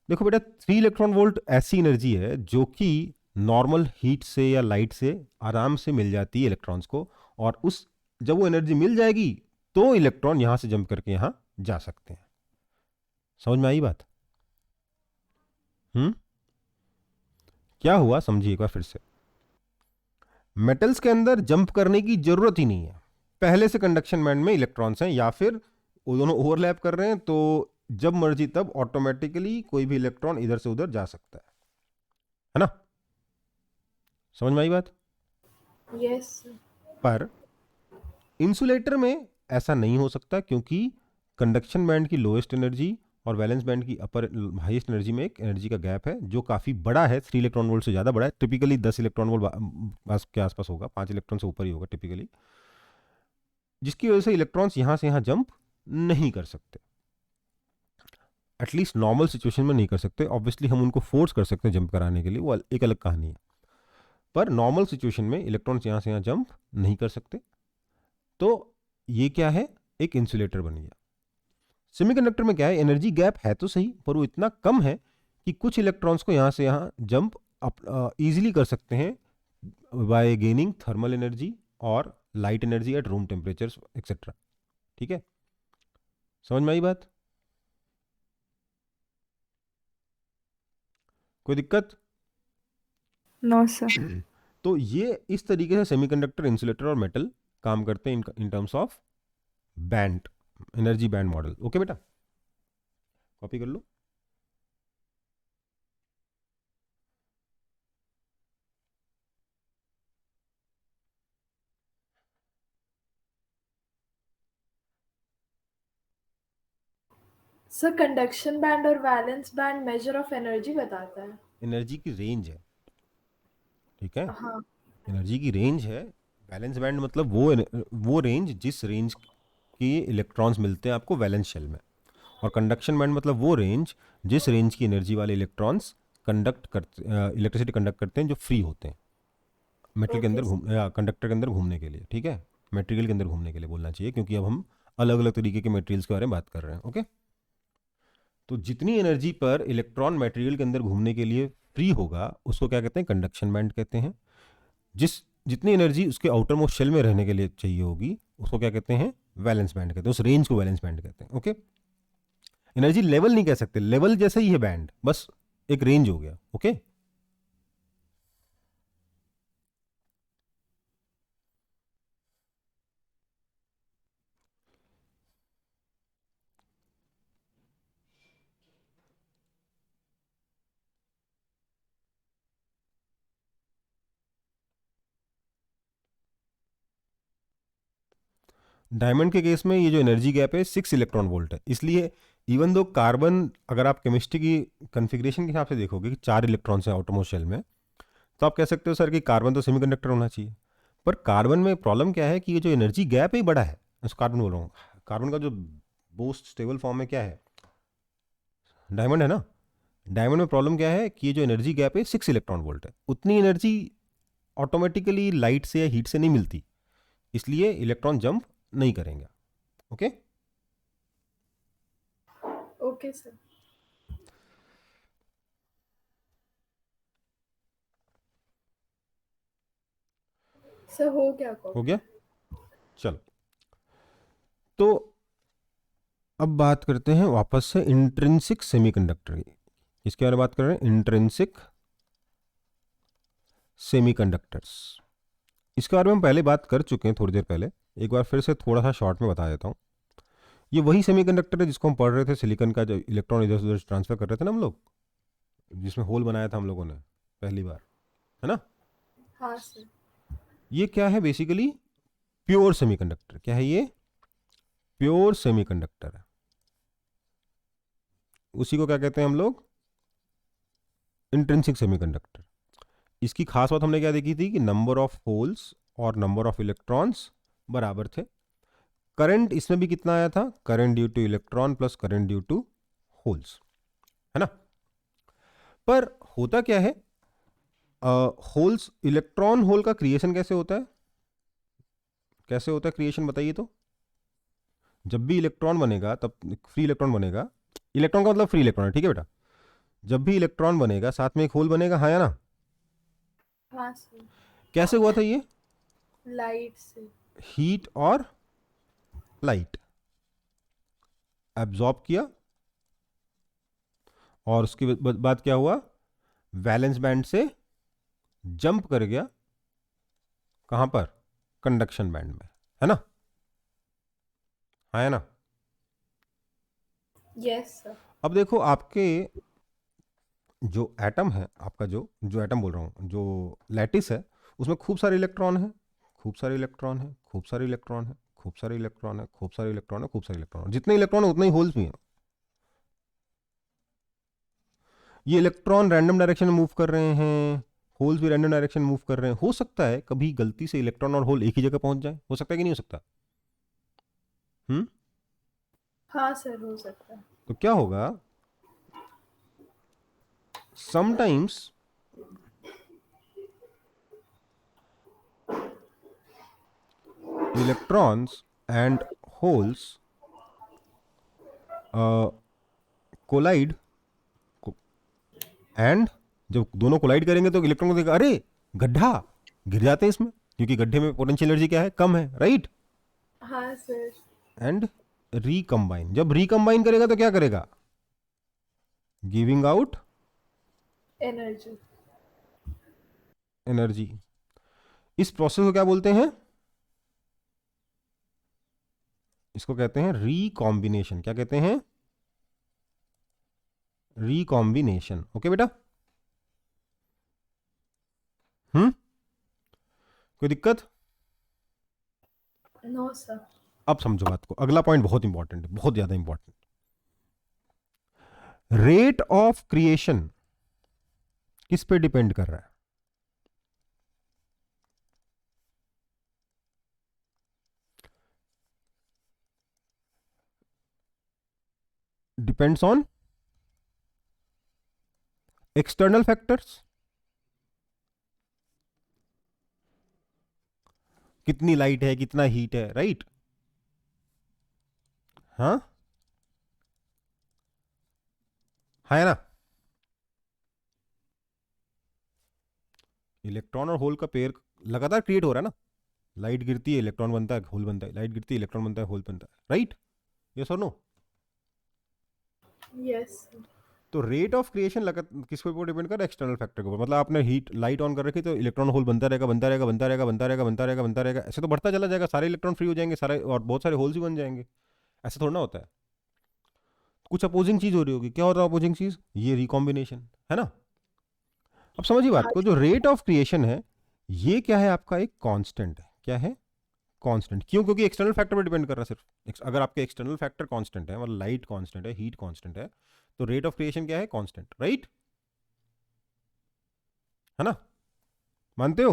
देखो बेटा, 3 इलेक्ट्रॉन वोल्ट ऐसी एनर्जी है जो कि नॉर्मल हीट से या लाइट से आराम से मिल जाती है इलेक्ट्रॉन्स को, और उस जब वो एनर्जी मिल जाएगी तो इलेक्ट्रॉन यहां से जंप करके यहां जा सकते हैं। समझ में आई बात? क्या हुआ समझिए एक बार फिर से। मेटल्स के अंदर जंप करने की जरूरत ही नहीं है, पहले से कंडक्शन बैंड में इलेक्ट्रॉन्स हैं, या फिर वो दोनों ओवरलैप कर रहे हैं, तो जब मर्जी तब ऑटोमेटिकली कोई भी इलेक्ट्रॉन इधर से उधर जा सकता है ना? समझ में आई बात? Yes, sir. पर इंसुलेटर में ऐसा नहीं हो सकता, क्योंकि कंडक्शन बैंड की लोएस्ट एनर्जी और वैलेंस बैंड की अपर हाईएस्ट एनर्जी में एक एनर्जी का गैप है जो काफ़ी बड़ा है, 3 इलेक्ट्रॉन वोल्ट से ज़्यादा बड़ा है। टिपिकली 10 इलेक्ट्रॉन वोल्ट के आसपास होगा, 5 इलेक्ट्रॉन से ऊपर ही होगा टिपिकली, जिसकी वजह से इलेक्ट्रॉन्स यहां से यहां जंप नहीं कर सकते। एटलीस्ट नॉर्मल सिचुएशन में नहीं कर सकते। ऑब्वियसली हम उनको फोर्स कर सकते हैं जंप कराने के लिए, वो एक अलग कहानी है, पर नॉर्मल सिचुएशन में इलेक्ट्रॉन्स यहां से यहां जंप नहीं कर सकते। तो ये क्या है, एक इंसुलेटर बन गया। सेमीकंडक्टर में क्या है, एनर्जी गैप है तो सही, पर वो इतना कम है कि कुछ इलेक्ट्रॉन्स को यहां से यहां जंप इजीली कर सकते हैं बाय गेनिंग थर्मल एनर्जी और light energy at room temperature etcetera. ठीक है, समझ में आई बात? कोई दिक्कत? No sir. तो ये इस तरीके से सेमीकंडक्टर, इंसुलेटर और मेटल काम करते हैं in terms of band, energy band model. Okay बेटा, कॉपी कर लो। सर कंडक्शन बैंड और valence band measure of energy बताता है। एनर्जी की रेंज है, ठीक है, हाँ। एनर्जी की रेंज है। वैलेंस बैंड मतलब वो रेंज जिस रेंज की इलेक्ट्रॉन्स मिलते हैं आपको वैलेंस शेल में, और कंडक्शन बैंड मतलब वो रेंज जिस रेंज की एनर्जी वाले इलेक्ट्रॉन्स इलेक्ट्रिसिटी कंडक्ट करते हैं जो फ्री होते हैं मेटल के ओके अंदर सर। या कंडक्टर के अंदर घूमने के लिए, ठीक है, मेटेरियल के अंदर घूमने के लिए बोलना चाहिए, क्योंकि अब हम अलग अलग तरीके के मटेरियल्स के बारे में बात कर रहे हैं। ओके, तो जितनी एनर्जी पर इलेक्ट्रॉन मटेरियल के अंदर घूमने के लिए फ्री होगा उसको क्या कहते हैं, कंडक्शन बैंड कहते हैं। जितनी एनर्जी उसके आउटर मोस्ट शेल में रहने के लिए चाहिए होगी उसको क्या कहते हैं, वैलेंस बैंड कहते हैं, उस रेंज को वैलेंस बैंड कहते हैं। ओके, एनर्जी लेवल नहीं कह सकते, लेवल जैसे ही है बैंड, बस एक रेंज हो गया। ओके, डायमंड के केस में ये जो एनर्जी गैप है 6 इलेक्ट्रॉन वोल्ट है, इसलिए इवन दो कार्बन, अगर आप केमिस्ट्री की कन्फिग्रेशन के हिसाब से देखोगे कि 4 इलेक्ट्रॉन्स हैं आउटरमोस्ट शेल में, तो आप कह सकते हो सर कि कार्बन तो सेमीकंडक्टर होना चाहिए। पर कार्बन में प्रॉब्लम क्या है कि ये जो एनर्जी गैप है ये बड़ा है। मैं कार्बन बोल रहा हूँ, कार्बन का जो मोस्ट स्टेबल फॉर्म है क्या है, डायमंड है ना। डायमंड में प्रॉब्लम क्या है कि ये जो एनर्जी गैप है 6 इलेक्ट्रॉन वोल्ट है, उतनी एनर्जी ऑटोमेटिकली लाइट से या हीट से नहीं मिलती, इसलिए इलेक्ट्रॉन जंप नहीं करेंगे। Okay, okay sir. सर हो गया हो कॉपी। गया, चलो। तो अब बात करते हैं वापस से इंट्रिंसिक सेमीकंडक्टर की। इसके बारे में बात कर रहे हैं, इंट्रिंसिक सेमीकंडक्टर्स। इसके बारे में हम पहले बात कर चुके हैं थोड़ी देर पहले, एक बार फिर से थोड़ा सा शॉर्ट में बता देता हूँ। ये वही सेमीकंडक्टर है जिसको हम पढ़ रहे थे, सिलिकॉन का जो इलेक्ट्रॉन इधर से उधर ट्रांसफर कर रहे थे ना हम लोग, जिसमें होल बनाया था हम लोगों ने पहली बार, है ना। हाँ सर। ये क्या है, बेसिकली प्योर सेमीकंडक्टर। क्या है ये, प्योर सेमीकंडक्टर है। उसी को क्या कहते हैं हम लोग, इंट्रिंसिक सेमीकंडक्टर। इसकी खास बात हमने क्या देखी थी कि नंबर ऑफ होल्स और नंबर ऑफ इलेक्ट्रॉन्स बराबर थे। करंट इसमें भी कितना आया था, current due to electron plus current due to holes, है ना। पर होता क्या है, होल्स, इलेक्ट्रॉन होल का क्रिएशन कैसे होता है, कैसे होता है क्रिएशन बताइए तो। जब भी इलेक्ट्रॉन बनेगा तब फ्री इलेक्ट्रॉन बनेगा, इलेक्ट्रॉन का मतलब फ्री इलेक्ट्रॉन है, ठीक है बेटा। जब भी इलेक्ट्रॉन बनेगा साथ में एक होल बनेगा, हाँ या ना। हाँ सर। कैसे हुआ था ये, लाइट से। हीट और लाइट एब्जॉर्ब किया, और उसके बाद क्या हुआ, वैलेंस बैंड से जंप कर गया, कहां पर, कंडक्शन बैंड में, है ना, हाँ या ना। Yes sir. अब देखो आपके जो एटम है, आपका जो जो एटम बोल रहा हूँ, जो लैटिस है, उसमें खूब सारे इलेक्ट्रॉन है, खूब सारे इलेक्ट्रॉन है, खूब सारे इलेक्ट्रॉन है, खूब सारे इलेक्ट्रॉन है, खूब सारे इलेक्ट्रॉन है, खूब सारे इलेक्ट्रॉन है। जितने इलेक्ट्रॉन है उतने ही होल्स भी हैं। ये इलेक्ट्रॉन रैंडम डायरेक्शन में मूव कर रहे हैं, होल्स भी रैंडम डायरेक्शन में मूव कर रहे हैं। हो सकता है कभी गलती से इलेक्ट्रॉन और होल एक ही जगह पहुंच जाए, हो सकता है कि नहीं हो सकता। हाँ सर हो सकता है। तो क्या होगा, sometimes electrons and holes collide, and जब दोनों कोलाइड करेंगे तो इलेक्ट्रॉन को देगा, अरे गड्ढा, गिर जाते हैं इसमें, क्योंकि गड्ढे में पोटेंशियल एनर्जी क्या है, कम है, राइट। हाँ सर। एंड रिकम्बाइन, जब रिकम्बाइन करेगा तो क्या करेगा, गिविंग आउट एनर्जी। एनर्जी। इस प्रोसेस को क्या बोलते हैं, इसको कहते हैं रिकॉम्बिनेशन। क्या कहते हैं, रिकॉम्बिनेशन। ओके बेटा, कोई दिक्कत। No sir. अब समझो बात को, अगला पॉइंट बहुत इंपॉर्टेंट है, बहुत ज्यादा इंपॉर्टेंट। रेट ऑफ क्रिएशन किस पे डिपेंड कर रहा है? डिपेंड्स ऑन एक्सटर्नल फैक्टर्स, कितनी लाइट है, कितना हीट है, राइट? हाँ, है ना? इलेक्ट्रॉन और होल का पेयर लगातार क्रिएट हो रहा है ना, लाइट गिरती है इलेक्ट्रॉन बनता है, होल बनता है, लाइट गिरती है इलेक्ट्रॉन बनता है, होल बनता है, राइट? यस और नो? Yes. तो रेट ऑफ क्रिएशन लगा किस पे डिपेंड कर रहा है? एक्सटर्नल फैक्टर के ऊपर। मतलब आपने हीट लाइट ऑन कर रखी तो इलेक्ट्रॉन होल बनता रहेगा, बनता रहेगा, बनता रहेगा, बनता रहेगा, बनता रहेगा, बनता रहेगा, ऐसे तो बढ़ता चला जाएगा, सारे इलेक्ट्रॉन फ्री हो जाएंगे, सारे और बहुत सारे होल्स भी बन जाएंगे। ऐसा थोड़ा ना होता है, कुछ अपोजिंग चीज हो रही होगी। क्या हो रहा है अपोजिंग चीज? ये रिकॉम्बिनेशन है ना। अब समझिए बात हाँ को, जो रेट ऑफ क्रिएशन है ये क्या है? आपका एक कांस्टेंट है। क्या है? कांस्टेंट। क्यों? क्योंकि एक्सटर्नल फैक्टर पर डिपेंड कर रहा है सिर्फ। अगर आपके एक्सटर्नल फैक्टर कांस्टेंट है, मतलब लाइट कांस्टेंट है, हीट कांस्टेंट है, तो रेट ऑफ क्रिएशन क्या है? Constant, right? है ना? मानते हो?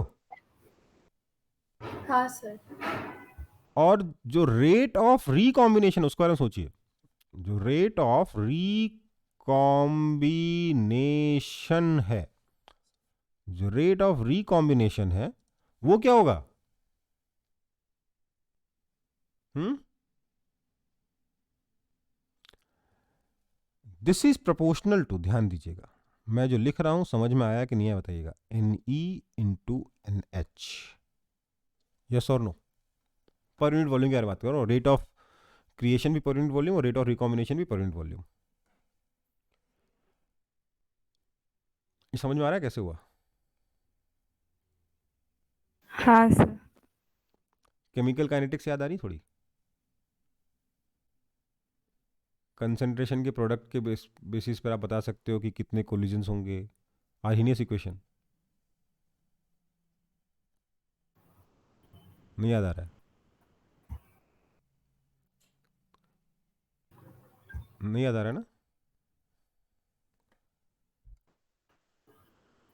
हाँ सर। और जो रेट ऑफ रिकॉम्बिनेशन, उसके बारे में सोचिए। जो रेट ऑफ रिकॉम्बिनेशन है, जो रेट ऑफ रिकॉम्बिनेशन है वो क्या होगा? दिस इज प्रोपोर्शनल टू, ध्यान दीजिएगा, मैं जो लिख रहा हूं समझ में आया कि नहीं आया बताइएगा। N E into N H, yes और नो? पर यूनिट वॉल्यूम की बात करो। रेट ऑफ क्रिएशन भी पर यूनिट वॉल्यूम और रेट ऑफ रिकॉम्बिनेशन भी पर यूनिट वॉल्यूम। ये समझ में आ रहा है कैसे हुआ? हाँ सर। केमिकल काइनेटिक्स याद आ रही थोड़ी? कंसंट्रेशन के प्रोडक्ट के बेसिस पर आप बता सकते हो कि कितने कोलिजन्स होंगे। आर्हीनियस इक्वेशन नहीं याद आ रहा है? नहीं याद आ रहा है ना?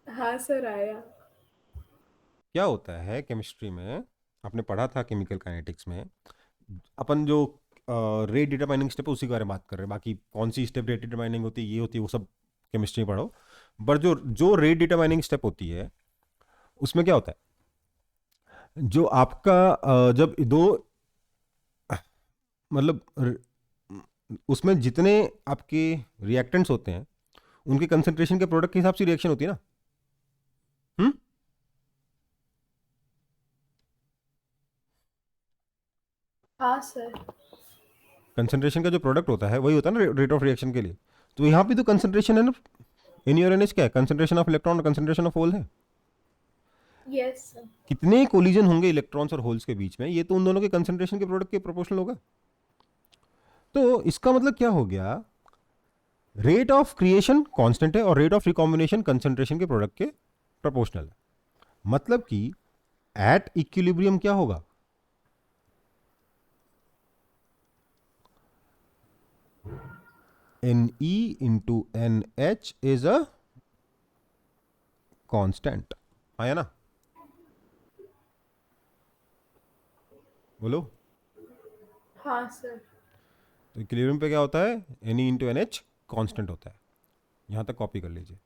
हाँ सर आया। क्या होता है केमिस्ट्री में, आपने पढ़ा था केमिकल काइनेटिक्स में, अपन जो रेट डिटरमाइनिंग स्टेप है उसी के बारे में बात कर रहे हैं। बाकी कौन सी स्टेप रेट डिटरमाइनिंग होती है, ये होती है, वो सब केमिस्ट्री में पढ़ो। बट जो जो रेट डिटरमाइनिंग स्टेप होती है उसमें क्या होता है? जो आपका जब दो, मतलब उसमें जितने आपके रिएक्टेंट्स होते हैं उनके कंसंट्रेशन के प्रोडक्ट के हिसाब से रिएक्शन होती है ना। हम्म? हाँ सर। कंसंट्रेशन का जो प्रोडक्ट होता है वही होता है ना रेट ऑफ रिएक्शन के लिए। तो यहाँ भी तो कंसंट्रेशन है ना। एन और एन एच क्या है? कंसंट्रेशन ऑफ इलेक्ट्रॉन और कंसंट्रेशन ऑफ होल है। Yes sir. कितने कोलिजन होंगे इलेक्ट्रॉन्स और होल्स के बीच में, ये तो उन दोनों के कंसंट्रेशन के प्रोडक्ट के प्रोपोर्शनल होगा। तो इसका मतलब क्या हो गया? रेट ऑफ क्रिएशन कांस्टेंट है और रेट ऑफ रिकॉम्बिनेशन कंसंट्रेशन के प्रोडक्ट के प्रोपोर्शनल है। मतलब कि एट इक्विलिब्रियम क्या होगा? N E into N H is a constant, आया ना? बोलो। हाँ सर। तो इक्विलिब्रियम पे क्या होता है? N E into N H constant होता है। यहां तक कॉपी कर लीजिए।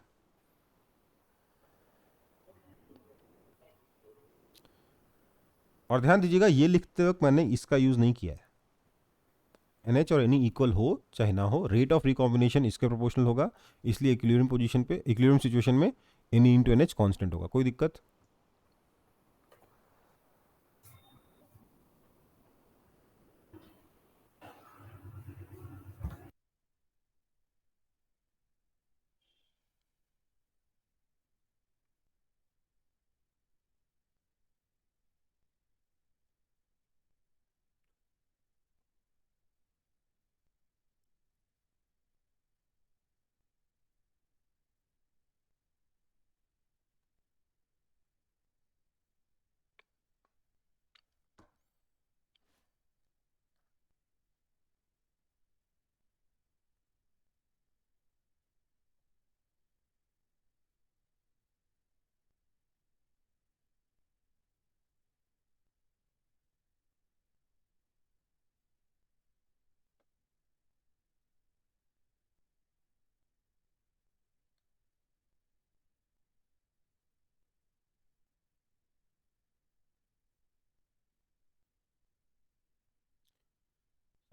और ध्यान दीजिएगा, ये लिखते वक्त मैंने इसका यूज नहीं किया है। एन एच और एन ई इक्वल हो चाहे ना हो, रेट ऑफ रिकॉम्बिनेशन इसके प्रोपोर्शनल होगा। इसलिए इक्विलिब्रियम पोजीशन पे, इक्विलिब्रियम सिचुएशन में N E into N H constant होगा। कोई दिक्कत?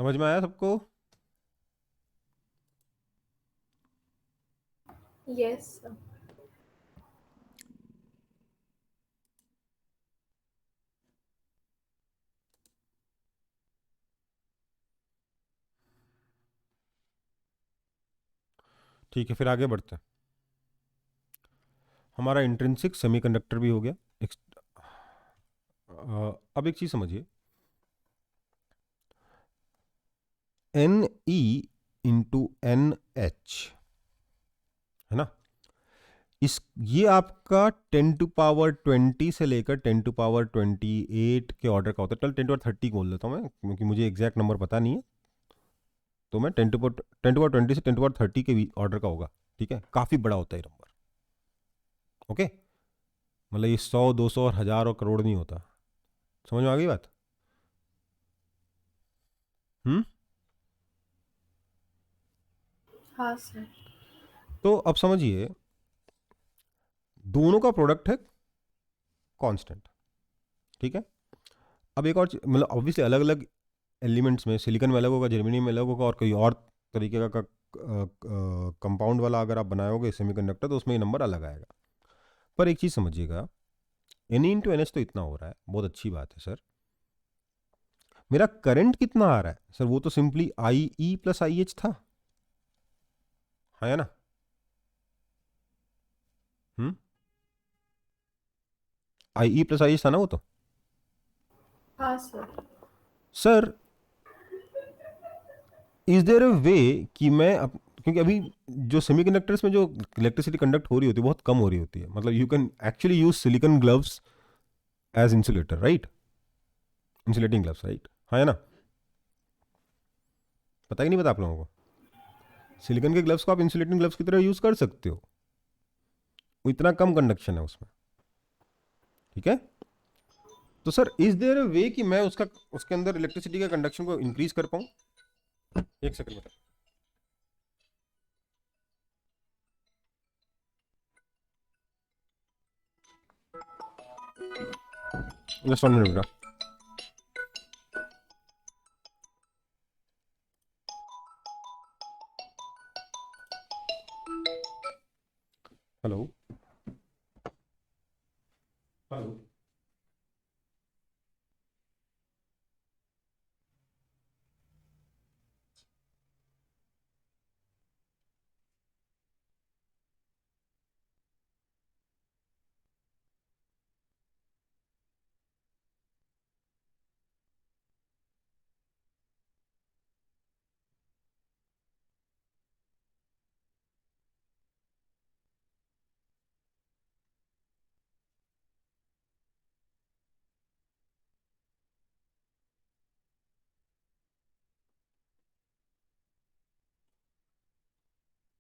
समझ में आया सबको? Yes, sir. ठीक है, फिर आगे बढ़ते हैं। हमारा इंट्रिंसिक सेमीकंडक्टर भी हो गया। अब एक चीज समझिए, N E into N H, है ना, इस ये आपका 10⁻20 से लेकर 10⁻28 के ऑर्डर का होता है। चल 10⁻30 बोल देता हूँ मैं, क्योंकि मुझे एग्जैक्ट नंबर पता नहीं है, तो मैं 10⁻20 से 10⁻30 के ऑर्डर का होगा। ठीक है, काफ़ी बड़ा होता है नंबर। ओके, मतलब ये 100, 200 और 1000 और करोड़ नहीं होता। समझ में आ गई बात? हम्म। हाँ सर। तो अब समझिए, दोनों का प्रोडक्ट है कांस्टेंट। ठीक है, अब एक और मतलब ऑब्वियसली अलग अलग एलिमेंट्स में सिलिकॉन में अलग होगा, जर्मेनियम में अलग होगा, और कोई और तरीके का कंपाउंड वाला अगर आप बनाओगे सेमीकंडक्टर तो उसमें ये नंबर अलग आएगा। पर एक चीज़ समझिएगा, एन इंटू एन एच तो इतना हो रहा है, बहुत अच्छी बात है सर। मेरा करंट कितना आ रहा है सर? वो तो simply I E plus I H था, है ना? Hmm, I E plus I H था ना वो तो। हाँ sir. Sir, is there a way कि मैं क्योंकि अभी जो सेमीकंडक्टर्स में जो इलेक्ट्रिसिटी कंडक्ट हो रही होती है बहुत कम हो रही होती है, मतलब you can actually use silicon gloves as insulator, right? Insulating gloves, right? हाँ, है ना? पता ही नहीं, पता आप लोगों को? सिलिकॉन के ग्लव्स को आप इंसुलेटिंग ग्लव्स की तरह यूज कर सकते हो, वो इतना कम कंडक्शन है उसमें। ठीक है, तो sir is there a way कि मैं उसके अंदर इलेक्ट्रिसिटी का कंडक्शन को इंक्रीज कर पाऊँ? एक सेकंड में, जस्ट 1 मिनट बेटा। Hello, hello.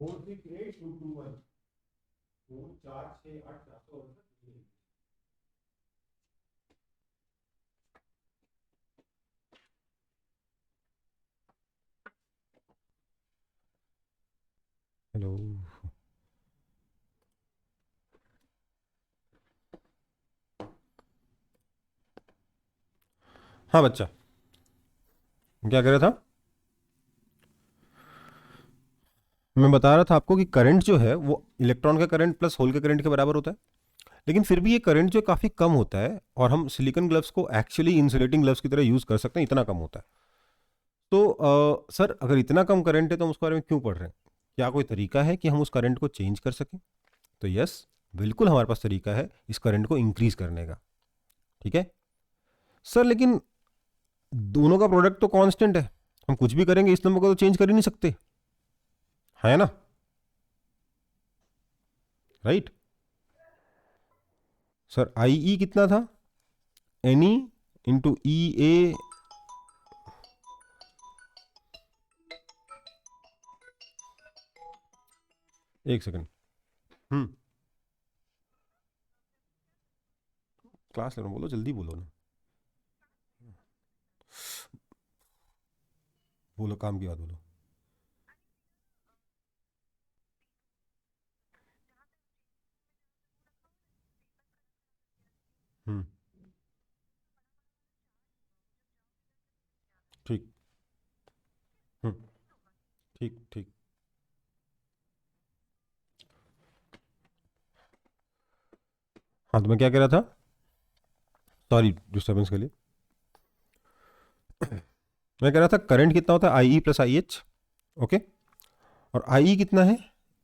Four six eight two two one, 4 6 8 4। Hello. हाँ बच्चा, क्या कह रहा था? मैं बता रहा था आपको कि करंट जो है वो इलेक्ट्रॉन का करंट प्लस होल के करंट के बराबर होता है, लेकिन फिर भी ये करंट जो काफ़ी कम होता है, और हम सिलिकॉन ग्लव्स को एक्चुअली इंसुलेटिंग ग्लव्स की तरह यूज़ कर सकते हैं, इतना कम होता है। तो सर अगर इतना कम करंट है तो हम उसके बारे में क्यों पढ़ रहे हैं? क्या कोई तरीका है कि हम उस करंट को चेंज कर सकें? तो यस, बिल्कुल हमारे पास तरीका है इस करंट को इंक्रीज करने का। ठीक है सर, लेकिन दोनों का प्रोडक्ट तो कांस्टेंट है, हम कुछ भी करेंगे इस नंबर को तो चेंज कर ही नहीं सकते, है ना? राइट? सर आई ई कितना था? एन ई इंटू ई ए। एक सेकंड। हम्म, क्लास ले रहा हूँ, बोलो जल्दी बोलो ना, बोलो काम की बात बोलो। हम्म, ठीक। ठीक ठीक। हाँ तो मैं क्या कह रहा था, सॉरी डिस्टर्बेंस के लिए। मैं कह रहा था करंट कितना होता है, I E plus I H, okay, और आई ई कितना है,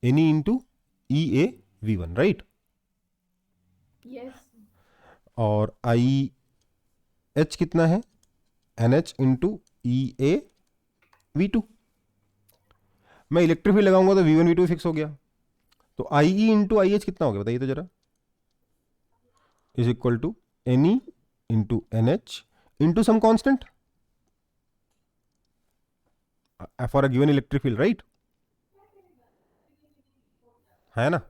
N E into E A V one, right, Yes. और आई एच कितना है, N H into E A V two. मैं इलेक्ट्रिक फील्ड लगाऊंगा तो V one V two fix हो गया, तो आई ई इंटू आई एच कितना हो गया बताइए तो जरा, is equal to N E into N H into some constant for a given electric field, right, है ना।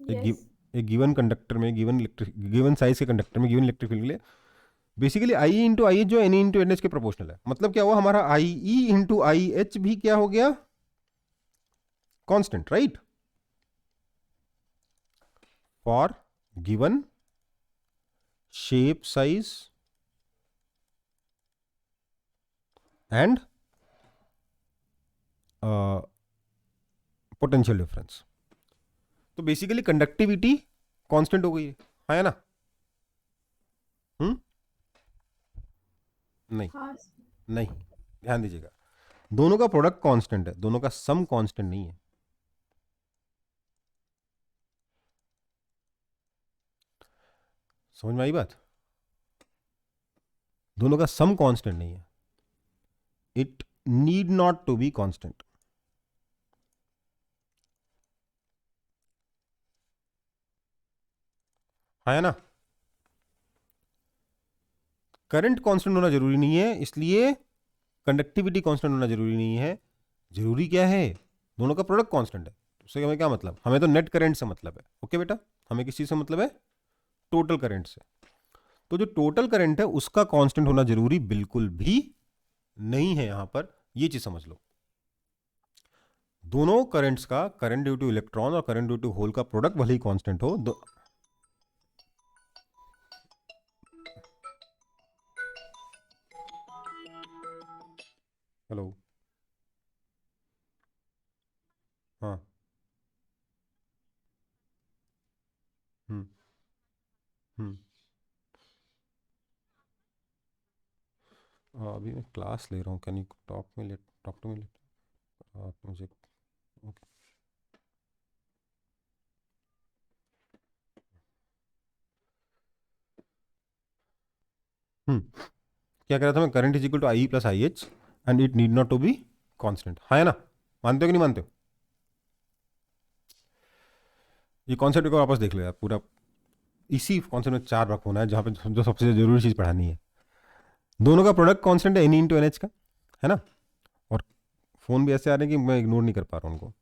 Yes. एक गिवन कंडक्टर में, गिवन साइज के कंडक्टर में गिवन इलेक्ट्रिक फील्ड के लिए basically I E into I H जो N E into N H के प्रोपोर्शनल है। मतलब क्या हुआ, हमारा आई ई इंटू आई एच भी क्या हो गया, constant, right, for given shape size and potential difference. तो बेसिकली कंडक्टिविटी कांस्टेंट हो गई है ना। नहीं हाँ नहीं, ध्यान दीजिएगा, दोनों का प्रोडक्ट कांस्टेंट है, दोनों का सम कांस्टेंट नहीं है। समझ में आई बात, दोनों का सम कांस्टेंट नहीं है, it need not to be constant, है ना। करंट कांस्टेंट होना जरूरी नहीं है, इसलिए कंडक्टिविटी कांस्टेंट होना जरूरी नहीं है। जरूरी क्या है, दोनों का प्रोडक्ट कांस्टेंट है। उससे हमें क्या मतलब, हमें तो नेट करंट से मतलब है, ओके बेटा, हमें किस चीज से मतलब है, टोटल करंट से। तो जो टोटल करंट है उसका कांस्टेंट होना जरूरी बिल्कुल भी नहीं है, यहां पर ये चीज समझ लो। दोनों करंट्स का, करंट ड्यू टू इलेक्ट्रॉन और करंट ड्यू टू होल का प्रोडक्ट भले ही कांस्टेंट हो, हेलो, हाँ, हम्म हम्म, अभी मैं क्लास ले रहा हूँ, can you talk to me, आप मुझे, ओके। क्या कह रहा था मैं, current is equal to I plus I H and it need not to be constant, है ना। मानते हो कि नहीं मानते हो, ये कॉन्सेप्ट को वापस देख लो यार पूरा, इसी कॉन्सेप्ट में 4 भाग होना है, जहाँ पे जो सबसे जरूरी चीज़ पढ़ानी है। दोनों का प्रोडक्ट कांस्टेंट है एन इंटू एन एच का, है ना। और फ़ोन भी ऐसे आ रहे हैं कि मैं इग्नोर नहीं कर पा रहा हूँ उनको,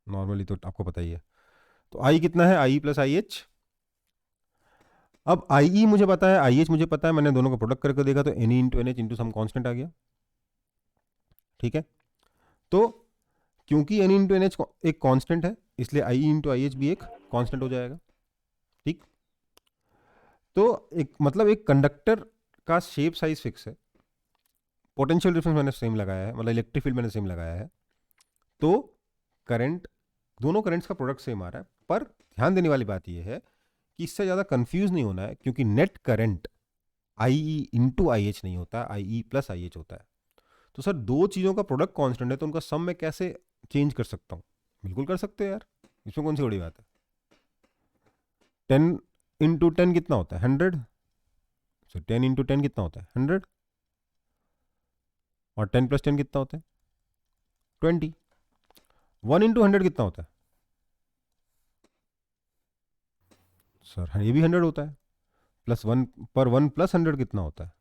नॉर्मली तो आपको पता ही है। तो आई कितना है, आई प्लस आई एच। अब आई ई मुझे पता है, आई एच मुझे पता है, मैंने दोनों का प्रोडक्ट करके देखा तो N into N H into some constant आ गया, ठीक है। तो क्योंकि एन इंटू एन एच एक कांस्टेंट है, इसलिए आई इंटू आई एच भी एक कांस्टेंट हो जाएगा, ठीक। तो एक मतलब एक कंडक्टर का शेप साइज फिक्स है, पोटेंशियल डिफरेंस मैंने सेम लगाया है, मतलब इलेक्ट्रिक फील्ड मैंने सेम लगाया है, तो करंट, दोनों करंट्स का प्रोडक्ट सेम आ रहा है। पर ध्यान देने वाली बात यह है कि इससे ज़्यादा कंफ्यूज नहीं होना है, क्योंकि net current I E into I H नहीं होता, आई ई प्लस आई एच होता है। तो सर दो चीज़ों का प्रोडक्ट कांस्टेंट है, तो उनका सम मैं कैसे चेंज कर सकता हूँ, बिल्कुल कर सकते हो यार, इसमें कौन सी बड़ी बात है। 10 इंटू 10 कितना होता है, 100, सो 10 इंटू 10 कितना होता है, 100, और 10 प्लस 10 कितना होता है, 20। 1 इंटू 100 कितना होता है सर, हाँ ये भी 100 होता है, प्लस 1 पर 1 प्लस 100 कितना होता है,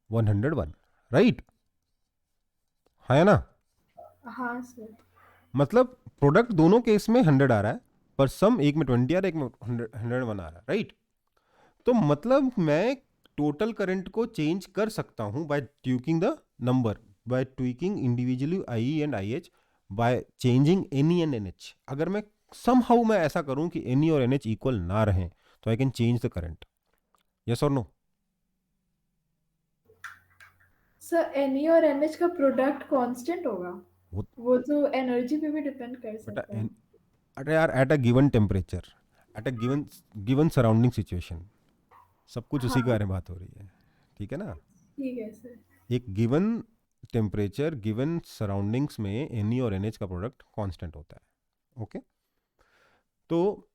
101, राइट, है ना। हाँ सर। मतलब प्रोडक्ट दोनों केस में 100 आ रहा है, पर सम एक में 20 आ रहा है, एक में 101 आ रहा है, राइट। तो मतलब मैं टोटल करंट को चेंज कर सकता हूं by tweaking the number, by tweaking individually I and I H, by changing N E and N H. अगर मैं समहाउ मैं ऐसा करूं कि एन ई और एन एच इक्वल ना रहें, तो I can change the current, yes और नो। सर Ne और NH का प्रोडक्ट कांस्टेंट होगा, वो वो तो एनर्जी पे भी डिपेंड कर बेटा सकता है। अरे यार, at a given temperature, at a given given surrounding situation, सब कुछ उसी के हाँ, बारे में बात हो रही है, ठीक है ना। ठीक है सर। एक गिवन टेम्परेचर, गिवन सराउंडिंग्स में एन और एन का प्रोडक्ट कांस्टेंट होता है। ओके, तो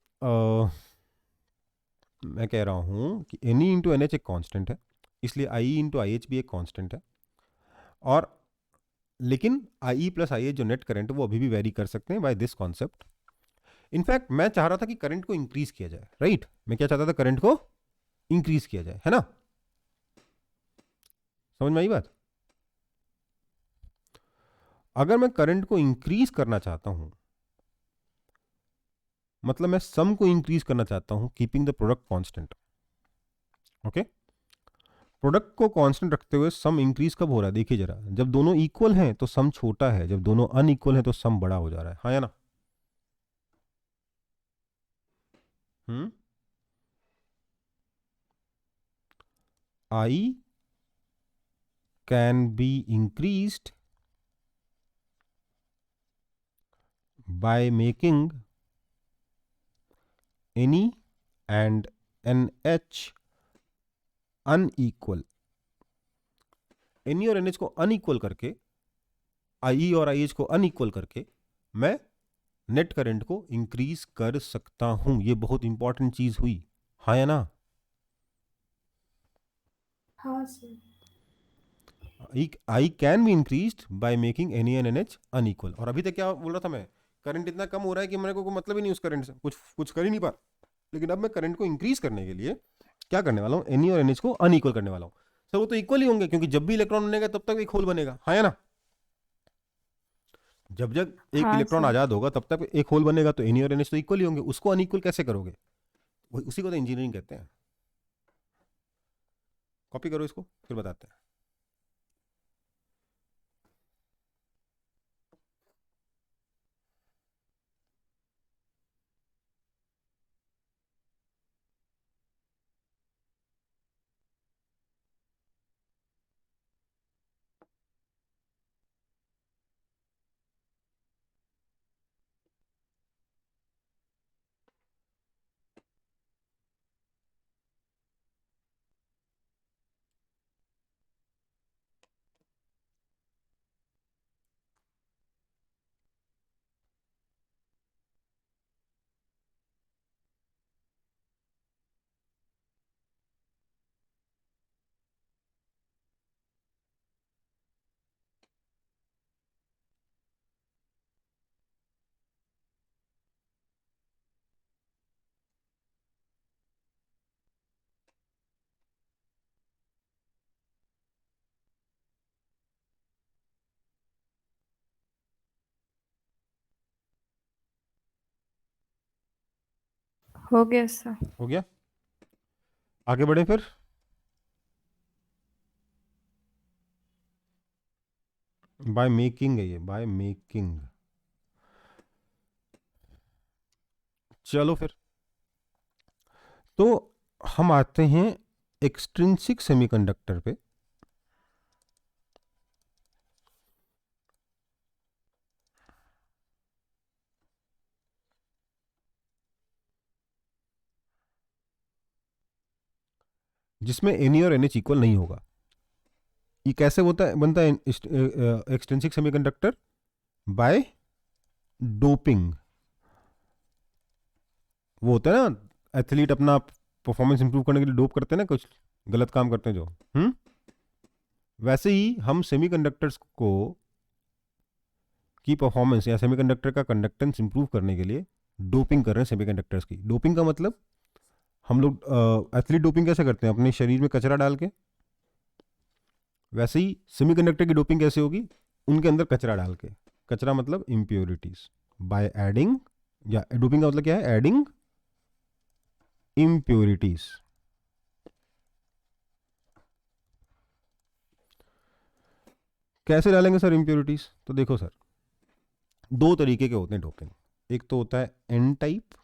मैं कह रहा हूँ कि एन इंटू एन एक कांस्टेंट है, इसलिए आई इंटू आई भी एक कांस्टेंट है। और लेकिन आई प्लस आई जो नेट करंट है वो अभी भी वेरी कर सकते हैं बाय दिस कॉन्सेप्ट। इनफैक्ट मैं चाह रहा था कि करंट को इंक्रीज किया जाए, राइट। मैं क्या चाहता था, करंट को इंक्रीज किया जाए, है ना। समझ में आई बात। अगर मैं करंट को इंक्रीज करना चाहता हूं, मतलब मैं सम को इंक्रीज करना चाहता हूं keeping the product constant. Okay, product को कांस्टेंट रखते हुए सम इंक्रीज कब हो रहा है, देखिए जरा, जब दोनों इक्वल हैं तो सम छोटा है, जब दोनों अनइक्वल हैं तो सम बड़ा हो जा रहा है, हाँ या ना। Hmm, I can be increased by making any and NH unequal। Any और NH को अनइक्वल करके, IE और IH को अनइक्वल करके मैं नेट करंट को इंक्रीज कर सकता हूं। ये बहुत इंपॉर्टेंट चीज हुई, हाँ या ना। हाँ sir. I can be increased by making any and NH unequal. और अभी तक क्या बोल रहा था मैं, करंट इतना कम हो रहा है कि मेरे को कोई मतलब ही नहीं उस करंट से, कुछ कुछ कर ही नहीं पा। लेकिन अब मैं करंट को इंक्रीज करने के लिए क्या करने वाला हूँ, एनी और NH को अनइक्वल करने वाला हूँ। सर वो तो इक्वल ही होंगे, क्योंकि जब भी इलेक्ट्रॉन बनेगा तब तक एक होल बनेगा, हाँ या ना। जब जब एक हाँ इलेक्ट्रॉन सर। आजाद होगा तब तक एक होल बनेगा, तो एनी और NH तो इक्वल ही होंगे, उसको अनइक्वल कैसे करोगे। उसी को तो इंजीनियरिंग कहते हैं। कॉपी करो इसको, फिर बताते हैं। हो गया सर। हो गया, आगे बढ़े फिर। बाय मेकिंग है ये, बाय मेकिंग। चलो फिर, तो हम आते हैं एक्सट्रिंसिक सेमीकंडक्टर पे। जिसमें एनी और NH इक्वल नहीं होगा। ये कैसे होता है, बनता है एक्सट्रिंसिक सेमीकंडक्टर, बाय डोपिंग। वो होता है ना, एथलीट अपना परफॉर्मेंस इंप्रूव करने के लिए डोप करते हैं ना, कुछ गलत काम करते हैं जो, वैसे ही हम सेमीकंडक्टर्स को की परफॉर्मेंस या सेमीकंडक्टर का कंडक्टेंस इंप्रूव करने के लिए डोपिंग कर रहे हैं सेमीकंडक्टर्स की। डोपिंग का मतलब, हम लोग एथलीट डोपिंग कैसे करते हैं, अपने शरीर में कचरा डाल के, वैसे ही सेमीकंडक्टर की डोपिंग कैसे होगी, उनके अंदर कचरा डाल के। कचरा मतलब इम्प्योरिटीज, बाय एडिंग, या डोपिंग का मतलब क्या है, एडिंग इम्प्योरिटीज। कैसे डालेंगे सर इम्प्योरिटीज, तो देखो सर, दो तरीके के होते हैं डोपिंग। एक तो होता है एन टाइप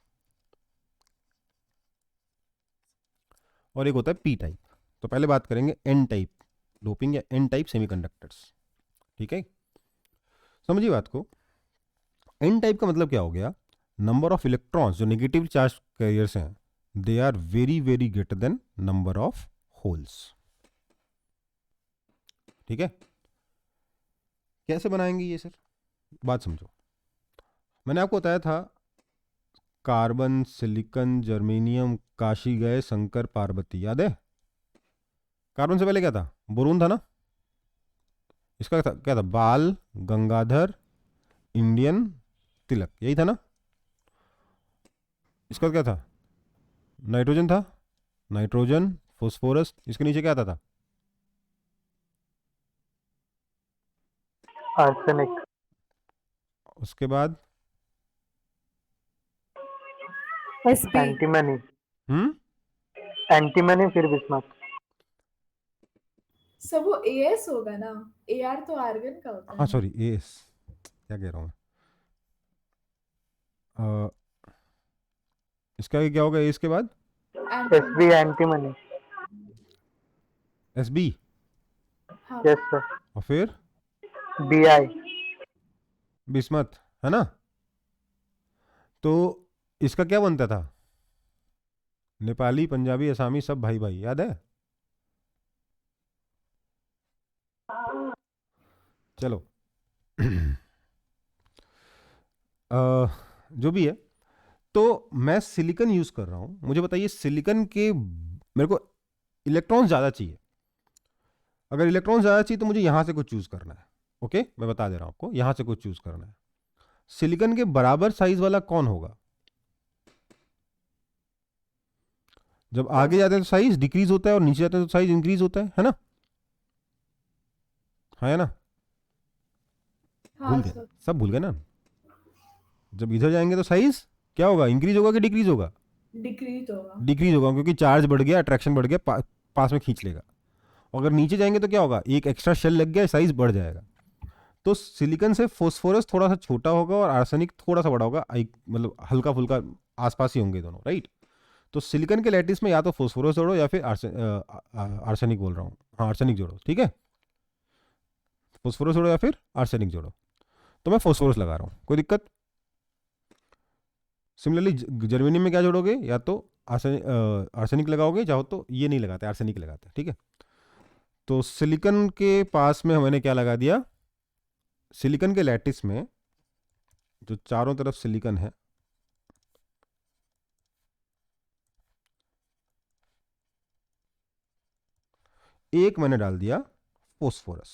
और एक होता है पी टाइप। तो पहले बात करेंगे एन टाइप डोपिंग या एन टाइप सेमीकंडक्टर्स। ठीक है, समझिए बात को। एन टाइप का मतलब क्या हो गया, नंबर ऑफ इलेक्ट्रॉन्स जो नेगेटिव चार्ज कैरियर्स हैं they are very very greater than number of holes. ठीक है, कैसे बनाएंगे ये सर, बात समझो। मैंने आपको बताया था कार्बन, सिलिकॉन, जर्मेनियम, काशी गए शंकर पार्वती, याद है? कार्बन से पहले क्या था, बोरोन था ना। इसका क्या था, बाल, गंगाधर, इंडियन, तिलक, यही था ना। इसका क्या था, नाइट्रोजन था, नाइट्रोजन, फोस्फोरस, इसके नीचे क्या आता था, आर्सेनिक, उसके बाद एसपी। एंटीमनी, हम्म, एंटीमनी फिर बिस्मथ। सब वो एएस होगा ना, एआर तो आर्गन का होता हाँ है। सॉरी एस, क्या कह रहा हूँ मैं। इसका क्या होगा एस के बाद, एसबी एंटीमनी। एस बी, हाँ यस सर। और फिर बीआई। बिस्मथ, है ना। तो इसका क्या बनता था, नेपाली, पंजाबी, असमी सब भाई भाई, याद है? चलो जो भी है, तो मैं सिलिकॉन यूज कर रहा हूं। मुझे बताइए सिलिकॉन के मेरे को इलेक्ट्रॉन्स ज्यादा चाहिए। अगर इलेक्ट्रॉन ज्यादा चाहिए तो मुझे यहां से कुछ चूज करना है। ओके, मैं बता दे रहा हूं आपको, यहां से कुछ चूज करना है। सिलिकॉन के बराबर साइज वाला कौन होगा, जब आगे जाते हैं तो साइज डिक्रीज होता है और नीचे जाते हैं तो साइज इंक्रीज होता है ना। हाँ या ना, हाँ भूल गए, सर, सब भूल गए ना। जब इधर जाएंगे तो साइज क्या होगा, इंक्रीज होगा कि डिक्रीज होगा? डिक्रीज होगा। डिक्रीज होगा, क्योंकि चार्ज बढ़ गया, अट्रैक्शन बढ़ गया, पास में खींच लेगा। अगर नीचे जाएंगे तो क्या होगा, एक एक्स्ट्रा शेल लग गया, साइज बढ़ जाएगा। तो सिलिकॉन से फोस्फोरस थोड़ा सा छोटा होगा और आर्सेनिक थोड़ा सा बड़ा होगा, मतलब हल्का फुल्का आसपास ही होंगे दोनों, राइट। तो सिलिकॉन के लैटिस में या तो फोस्फोरस जोड़ो या फिर आर्सेनिक बोल रहा हूँ, हाँ आर्सेनिक जोड़ो, ठीक है। फोस्फोरस जोड़ो या फिर आर्सेनिक जोड़ो। तो मैं फोस्फोरस लगा रहा हूँ, कोई दिक्कत? सिमिलरली जर्मेनियम में क्या जोड़ोगे, या तो आर्सेनिक लगाओगे, चाहो तो ये नहीं लगाते, आर्सेनिक लगाते, ठीक है। तो सिलिकॉन के पास में मैंने क्या लगा दिया, सिलिकॉन के लैटिस में जो चारों तरफ सिलिकॉन है, एक मैंने डाल दिया फोस्फोरस।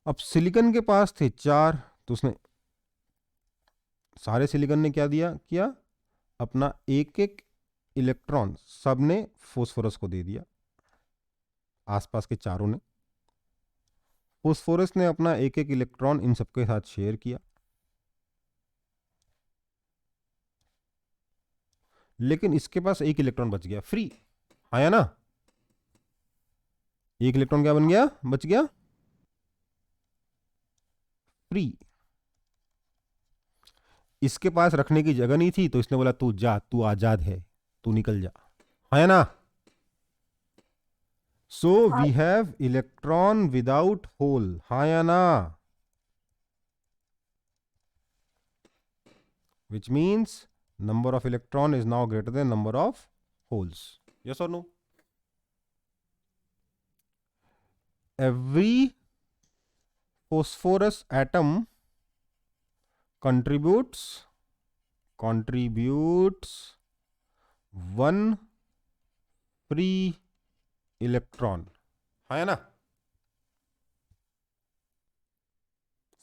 अब सिलिकॉन के पास थे चार, तो उसने सारे सिलिकॉन ने क्या दिया किया, अपना एक एक इलेक्ट्रॉन सबने फोस्फोरस को दे दिया, आसपास के चारों ने। फोस्फोरस ने अपना एक एक इलेक्ट्रॉन इन सबके साथ शेयर किया, लेकिन इसके पास एक इलेक्ट्रॉन बच गया फ्री, आया ना। एक इलेक्ट्रॉन क्या बन गया, बच गया फ्री। इसके पास रखने की जगह नहीं थी, तो इसने बोला तू जा, तू आजाद है, तू निकल जा, है ना। So we have electron without hole, हाँ या ना, which means number of electron is now greater than number of holes. Yes or no? Every phosphorus atom contributes one free electron, हाँ या ना,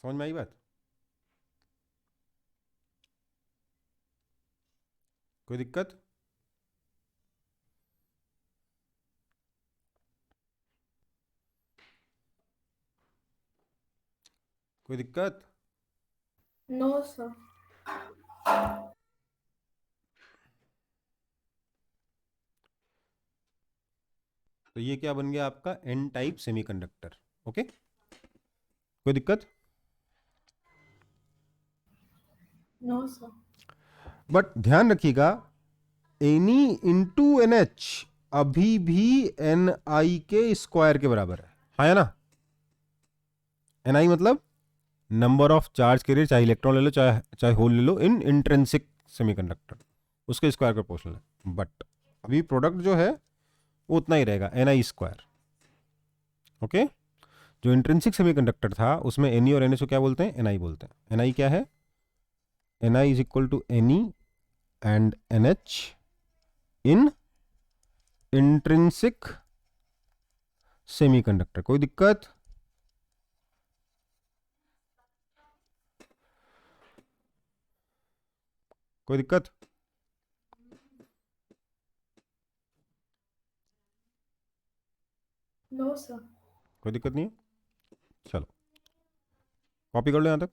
समझ में आई बात? कोई दिक्कत? कोई दिक्कत? No sir. तो ये क्या बन गया आपका एन टाइप सेमीकंडक्टर। ओके, कोई दिक्कत? No sir. बट ध्यान रखिएगा, एनी इंटू एन एच अभी भी Ni के स्क्वायर के बराबर है या ना? Ni मतलब नंबर ऑफ चार्ज कैरियर, चाहे इलेक्ट्रॉन ले लो चाहे होल ले लो, इन इंट्रिंसिक सेमीकंडक्टर, उसके स्क्वायर प्रोपोर्शनल है। बट अभी प्रोडक्ट जो है वो उतना ही रहेगा, Ni स्क्वायर। ओके, जो इंट्रिंसिक सेमीकंडक्टर था उसमें Ni और Na को क्या बोलते हैं? Ni बोलते हैं। Ni क्या है? Ni is equal to Ne and NH in intrinsic semiconductor. कोई दिक्कत? कोई दिक्कत? No sir. कोई दिक्कत नहीं है? चलो कॉपी कर लो यहां तक।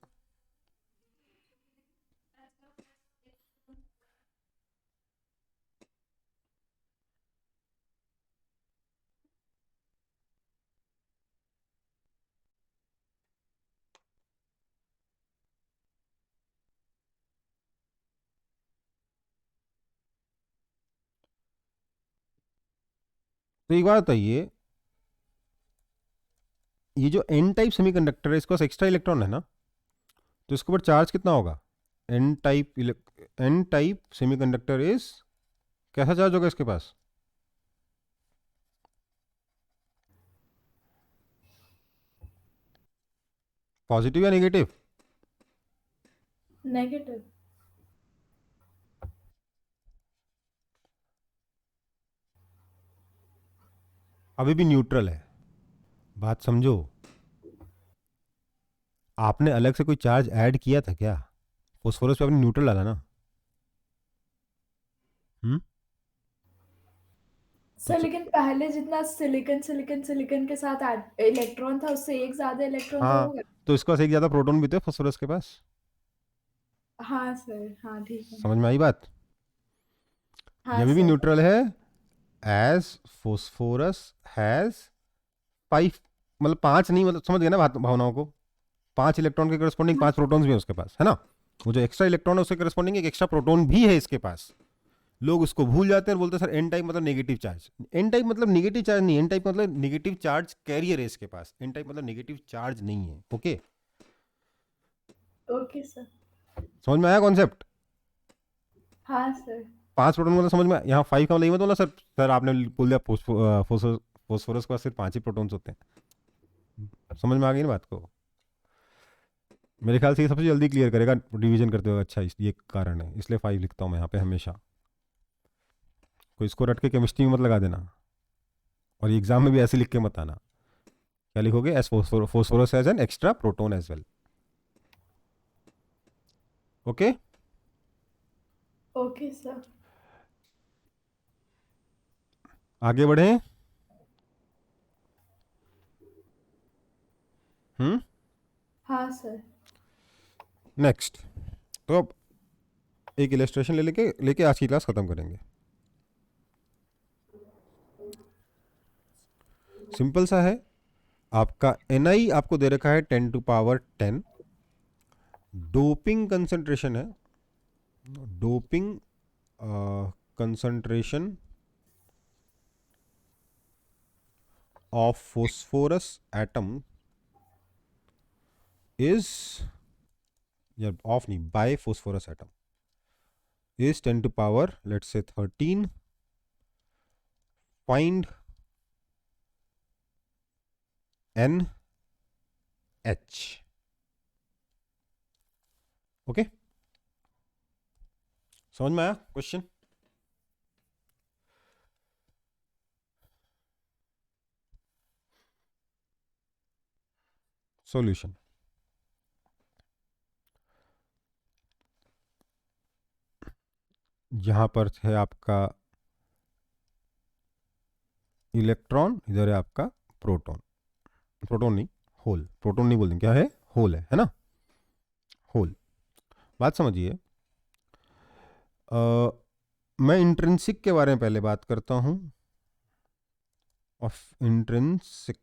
तो एक बात बताइए, ये जो एन टाइप सेमीकंडक्टर है इसके पास एक्स्ट्रा इलेक्ट्रॉन है ना, तो इसके ऊपर चार्ज कितना होगा? एन टाइप सेमीकंडक्टर इज, कैसा चार्ज होगा इसके पास? पॉजिटिव या नेगेटिव? नेगेटिव। अभी भी न्यूट्रल है, बात समझो। आपने अलग से कोई चार्ज ऐड किया था क्या? फोस्फोरस पे आपने न्यूट्रल डाला ना। सर लेकिन पहले जितना सिलिकॉन सिलिकॉन सिलिकॉन के साथ इलेक्ट्रॉन था, उससे एक ज्यादा इलेक्ट्रॉन तो हाँ, होगा। तो इसके पास एक ज़्यादा प्रोटॉन भी थे फोस्फोरस के पास। हाँ सर, हाँ ठीक है। समझ में आई बात? हाँ ये अभी भी सर। न्यूट्रल है, एज फोस्फोरस हैज 5, मतलब 5 नहीं, मतलब समझ गए ना भावनाओं को? 5 इलेक्ट्रॉन के करस्पॉन्डिंग 5 प्रोटॉन्स भी है उसके पास, है ना? वो जो एक्स्ट्रा इलेक्ट्रॉन है उसके करस्पॉन्डिंग एक एक्स्ट्रा प्रोटॉन भी है इसके पास। लोग उसको भूल जाते हैं और बोलते हैं सर एन टाइप मतलब नेगेटिव चार्ज। एन टाइप मतलब नेगेटिव चार्ज नहीं, एन टाइप मतलब नेगेटिव चार्ज कैरियर है इसके पास। एन टाइप मतलब नेगेटिव चार्ज नहीं है। Okay, okay sir. समझ में आया कॉन्सेप्ट? हाँ सर। 5 प्रोटॉन मतलब समझ में, यहाँ 5 का मतलब ये मत बोला सर, आपने बोल दिया फोस्फोरस के पास सिर्फ 5 ही प्रोटॉन्स होते हैं। समझ में आ गई ना बात को? मेरे ख्याल से ये सबसे जल्दी क्लियर करेगा डिवीजन करते हुए। अच्छा, ये कारण है, इसलिए 5 लिखता हूँ मैं यहाँ पे हमेशा। कोई इसको रट के केमिस्ट्री में मत लगा देना, और ये एग्जाम में भी ऐसे लिख के मत आना। क्या लिखोगे? As phosphorus as an extra proton as well. Okay, okay sir. आगे बढ़े। हाँ सर। नेक्स्ट, तो अब एक इलस्ट्रेशन लेके आज की क्लास खत्म करेंगे। सिंपल सा है, आपका Ni आपको दे रखा है 10 टू पावर 10। डोपिंग कंसंट्रेशन है, doping concentration of phosphorus atom is, या ऑफ नहीं, by phosphorus atom is 10 to power let's say 13. Find NH. Okay, समझ में आया क्वेश्चन? सॉल्यूशन, यहां पर है आपका इलेक्ट्रॉन, इधर है आपका प्रोटॉन। प्रोटॉन नहीं, होल। प्रोटॉन नहीं बोलते, क्या है? होल है ना? होल। बात समझिए, मैं इंट्रिंसिक के बारे में पहले बात करता हूं, ऑफ इंट्रिंसिक।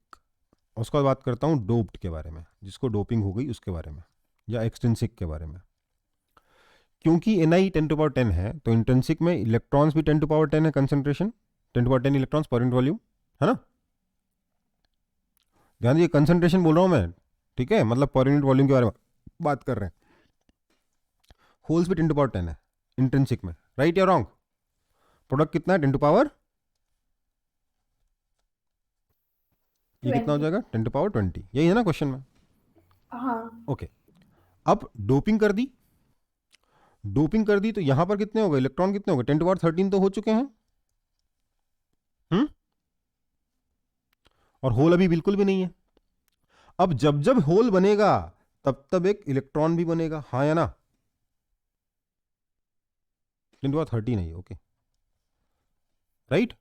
उसके बाद बात करता हूं डोप्ड के बारे में, जिसको डोपिंग हो गई उसके बारे में, या एक्सट्रिंसिक के बारे में। क्योंकि Ni 10 टू पावर 10 है, तो इंट्रिंसिक में इलेक्ट्रॉन्स भी 10 टू पावर 10 है concentration, 10^10 electrons per unit volume, है ना। ध्यान दीजिए कंसंट्रेशन बोल रहा हूँ मैं, ठीक है, मतलब पर यूनिट वॉल्यूम के बारे में बात कर रहे हैं। होल्स भी 10^10 है इंट्रिंसिक में, राइट या रॉन्ग। प्रोडक्ट कितना है 10^, ये कितना हो 20। जाएगा 10^20, यही है ना क्वेश्चन में। हाँ ओके, अब डोपिंग कर दी, डोपिंग कर दी तो यहां पर कितने हो गए इलेक्ट्रॉन, कितने हो गए 10^13 तो हो चुके हैं। और होल अभी बिल्कुल भी नहीं है। अब जब जब होल बनेगा तब तब एक इलेक्ट्रॉन भी बनेगा, हाँ या ना। 10^13 नहीं, ओके राइट।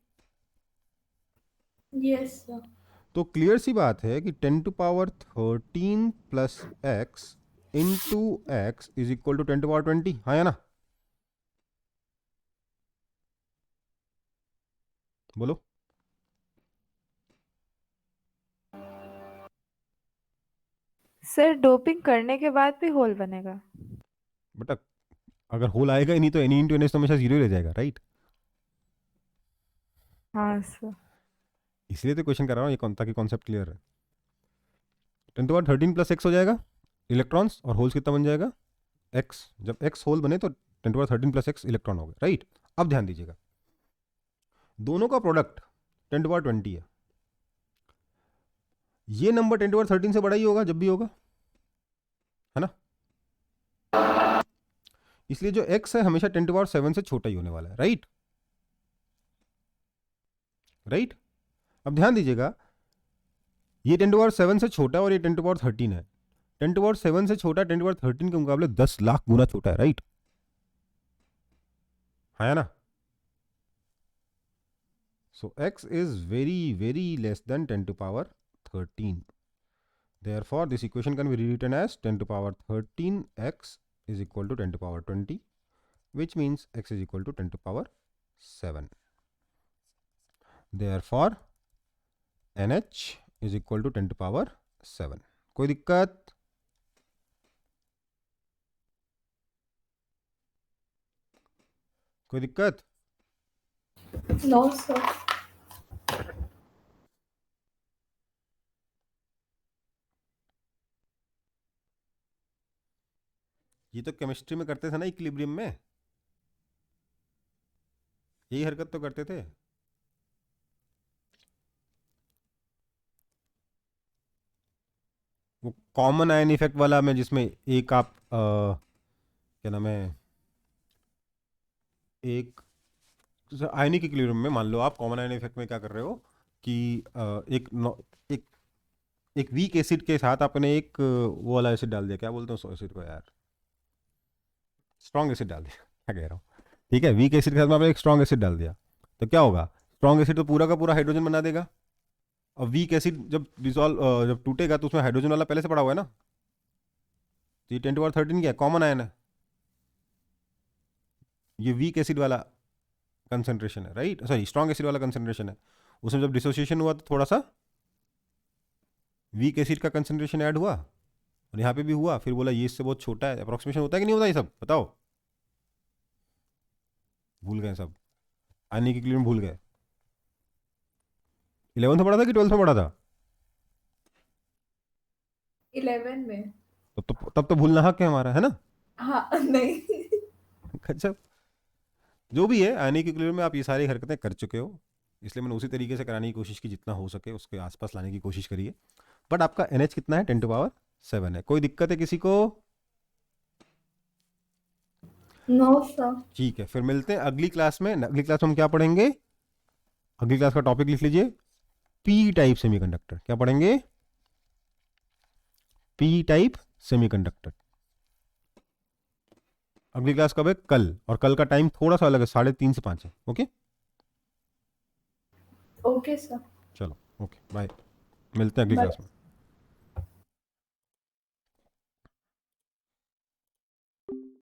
Yes sir. तो क्लियर सी बात है कि 10^13 plus x into x is equal to 10^20, हाँ या ना। बोलो। सर डोपिंग करने के बाद भी होल बनेगा? बेटा अगर होल आएगा ही नहीं तो एनी इंटू एन तो हमेशा जीरो ही रह जाएगा, राइट। हाँ सर। इसलिए तो क्वेश्चन कर रहा हूँ ये, ताकि कॉन्सेप्ट क्लियर है। 10^13 प्लस एक्स हो जाएगा इलेक्ट्रॉन्स, और होल्स कितना बन जाएगा एक्स। जब एक्स होल बने तो 10^13 प्लस एक्स इलेक्ट्रॉन हो गए, राइट। अब ध्यान दीजिएगा, दोनों का प्रोडक्ट 10^20 है। ये नंबर 10^13 से बड़ा ही होगा जब भी होगा, है ना। इसलिए जो x है हमेशा 10^7 से छोटा ही होने वाला है, राइट राइट। अब ध्यान दीजिएगा, ये 10^7 से छोटा और ये 10^13 है। 10^7 से छोटा 10^13 के मुकाबले 10 लाख गुना छोटा है, राइट, है ना। सो x is very very less than 10^13। Therefore, this equation can be rewritten as 10^13 x is equal to 10^20, which means x is equal to 10^7. Therefore, NH is equal to 10^7. कोई दिक्कत? कोई दिक्कत? No sir. ये तो chemistry में करते थे ना इक्विलिब्रियम में, यही हरकत तो करते थे। वो कॉमन आयन इफेक्ट वाला में, जिसमें एक आप क्या नाम है, एक आयनिक इक्विलिब्रियम में मान लो आप कॉमन आयन इफेक्ट में क्या कर रहे हो कि एक एक वीक एसिड के साथ आपने एक वो वाला एसिड डाल दिया, क्या बोलते हैं उस एसिड को यार, स्ट्रॉन्ग एसिड डाल दिया, क्या कह रहा हूँ, ठीक है। वीक एसिड के साथ में आपने एक स्ट्रॉन्ग एसिड डाल दिया तो क्या होगा, स्ट्रॉन्ग एसिड तो पूरा का पूरा हाइड्रोजन बना देगा। और वीक एसिड जब डिसॉल्व जब टूटेगा तो उसमें हाइड्रोजन वाला पहले से पड़ा हुआ है ना। तो ये 10^13 क्या है, कॉमन आयन है, ये वीक एसिड वाला कंसंट्रेशन है, राइट, सॉरी स्ट्रॉन्ग एसिड वाला कंसंट्रेशन है। उसमें जब डिसोसिएशन हुआ तो थोड़ा सा वीक एसिड का कंसंट्रेशन ऐड हुआ, और यहाँ पे भी हुआ, फिर बोला ये इससे बहुत छोटा है। अप्रोक्सीमेशन होता है कि नहीं होता, ये सब बताओ। भूल गए सब, आने के लिए भूल गए। 11th में पढ़ा था कि 12th में पढ़ा था? 11 में। तब तो भूलना हक है हमारा, है ना। हाँ नहीं। अच्छा, जो भी है आने के लिए में आप ये सारी हरकतें कर चुके हो, इसलिए मैंने उसी तरीके से कराने की कोशिश की, जितना हो सके उसके आसपास लाने की कोशिश करिए। बट आपका NH कितना है, 10^7 है। कोई दिक्कत है किसी को? No sir. ठीक है, फिर मिलते हैं अगली क्लास में। अगली क्लास में हम क्या पढ़ेंगे, अगली क्लास का टॉपिक लिख लीजिए, पी टाइप सेमीकंडक्टर। क्या पढ़ेंगे, पी टाइप सेमीकंडक्टर। अगली क्लास कब है, कल, और कल का टाइम थोड़ा सा अलग है, 3:30 से 5 है। Okay okay sir. चलो, ओके बाय, मिलते हैं अगली Bye. क्लास में।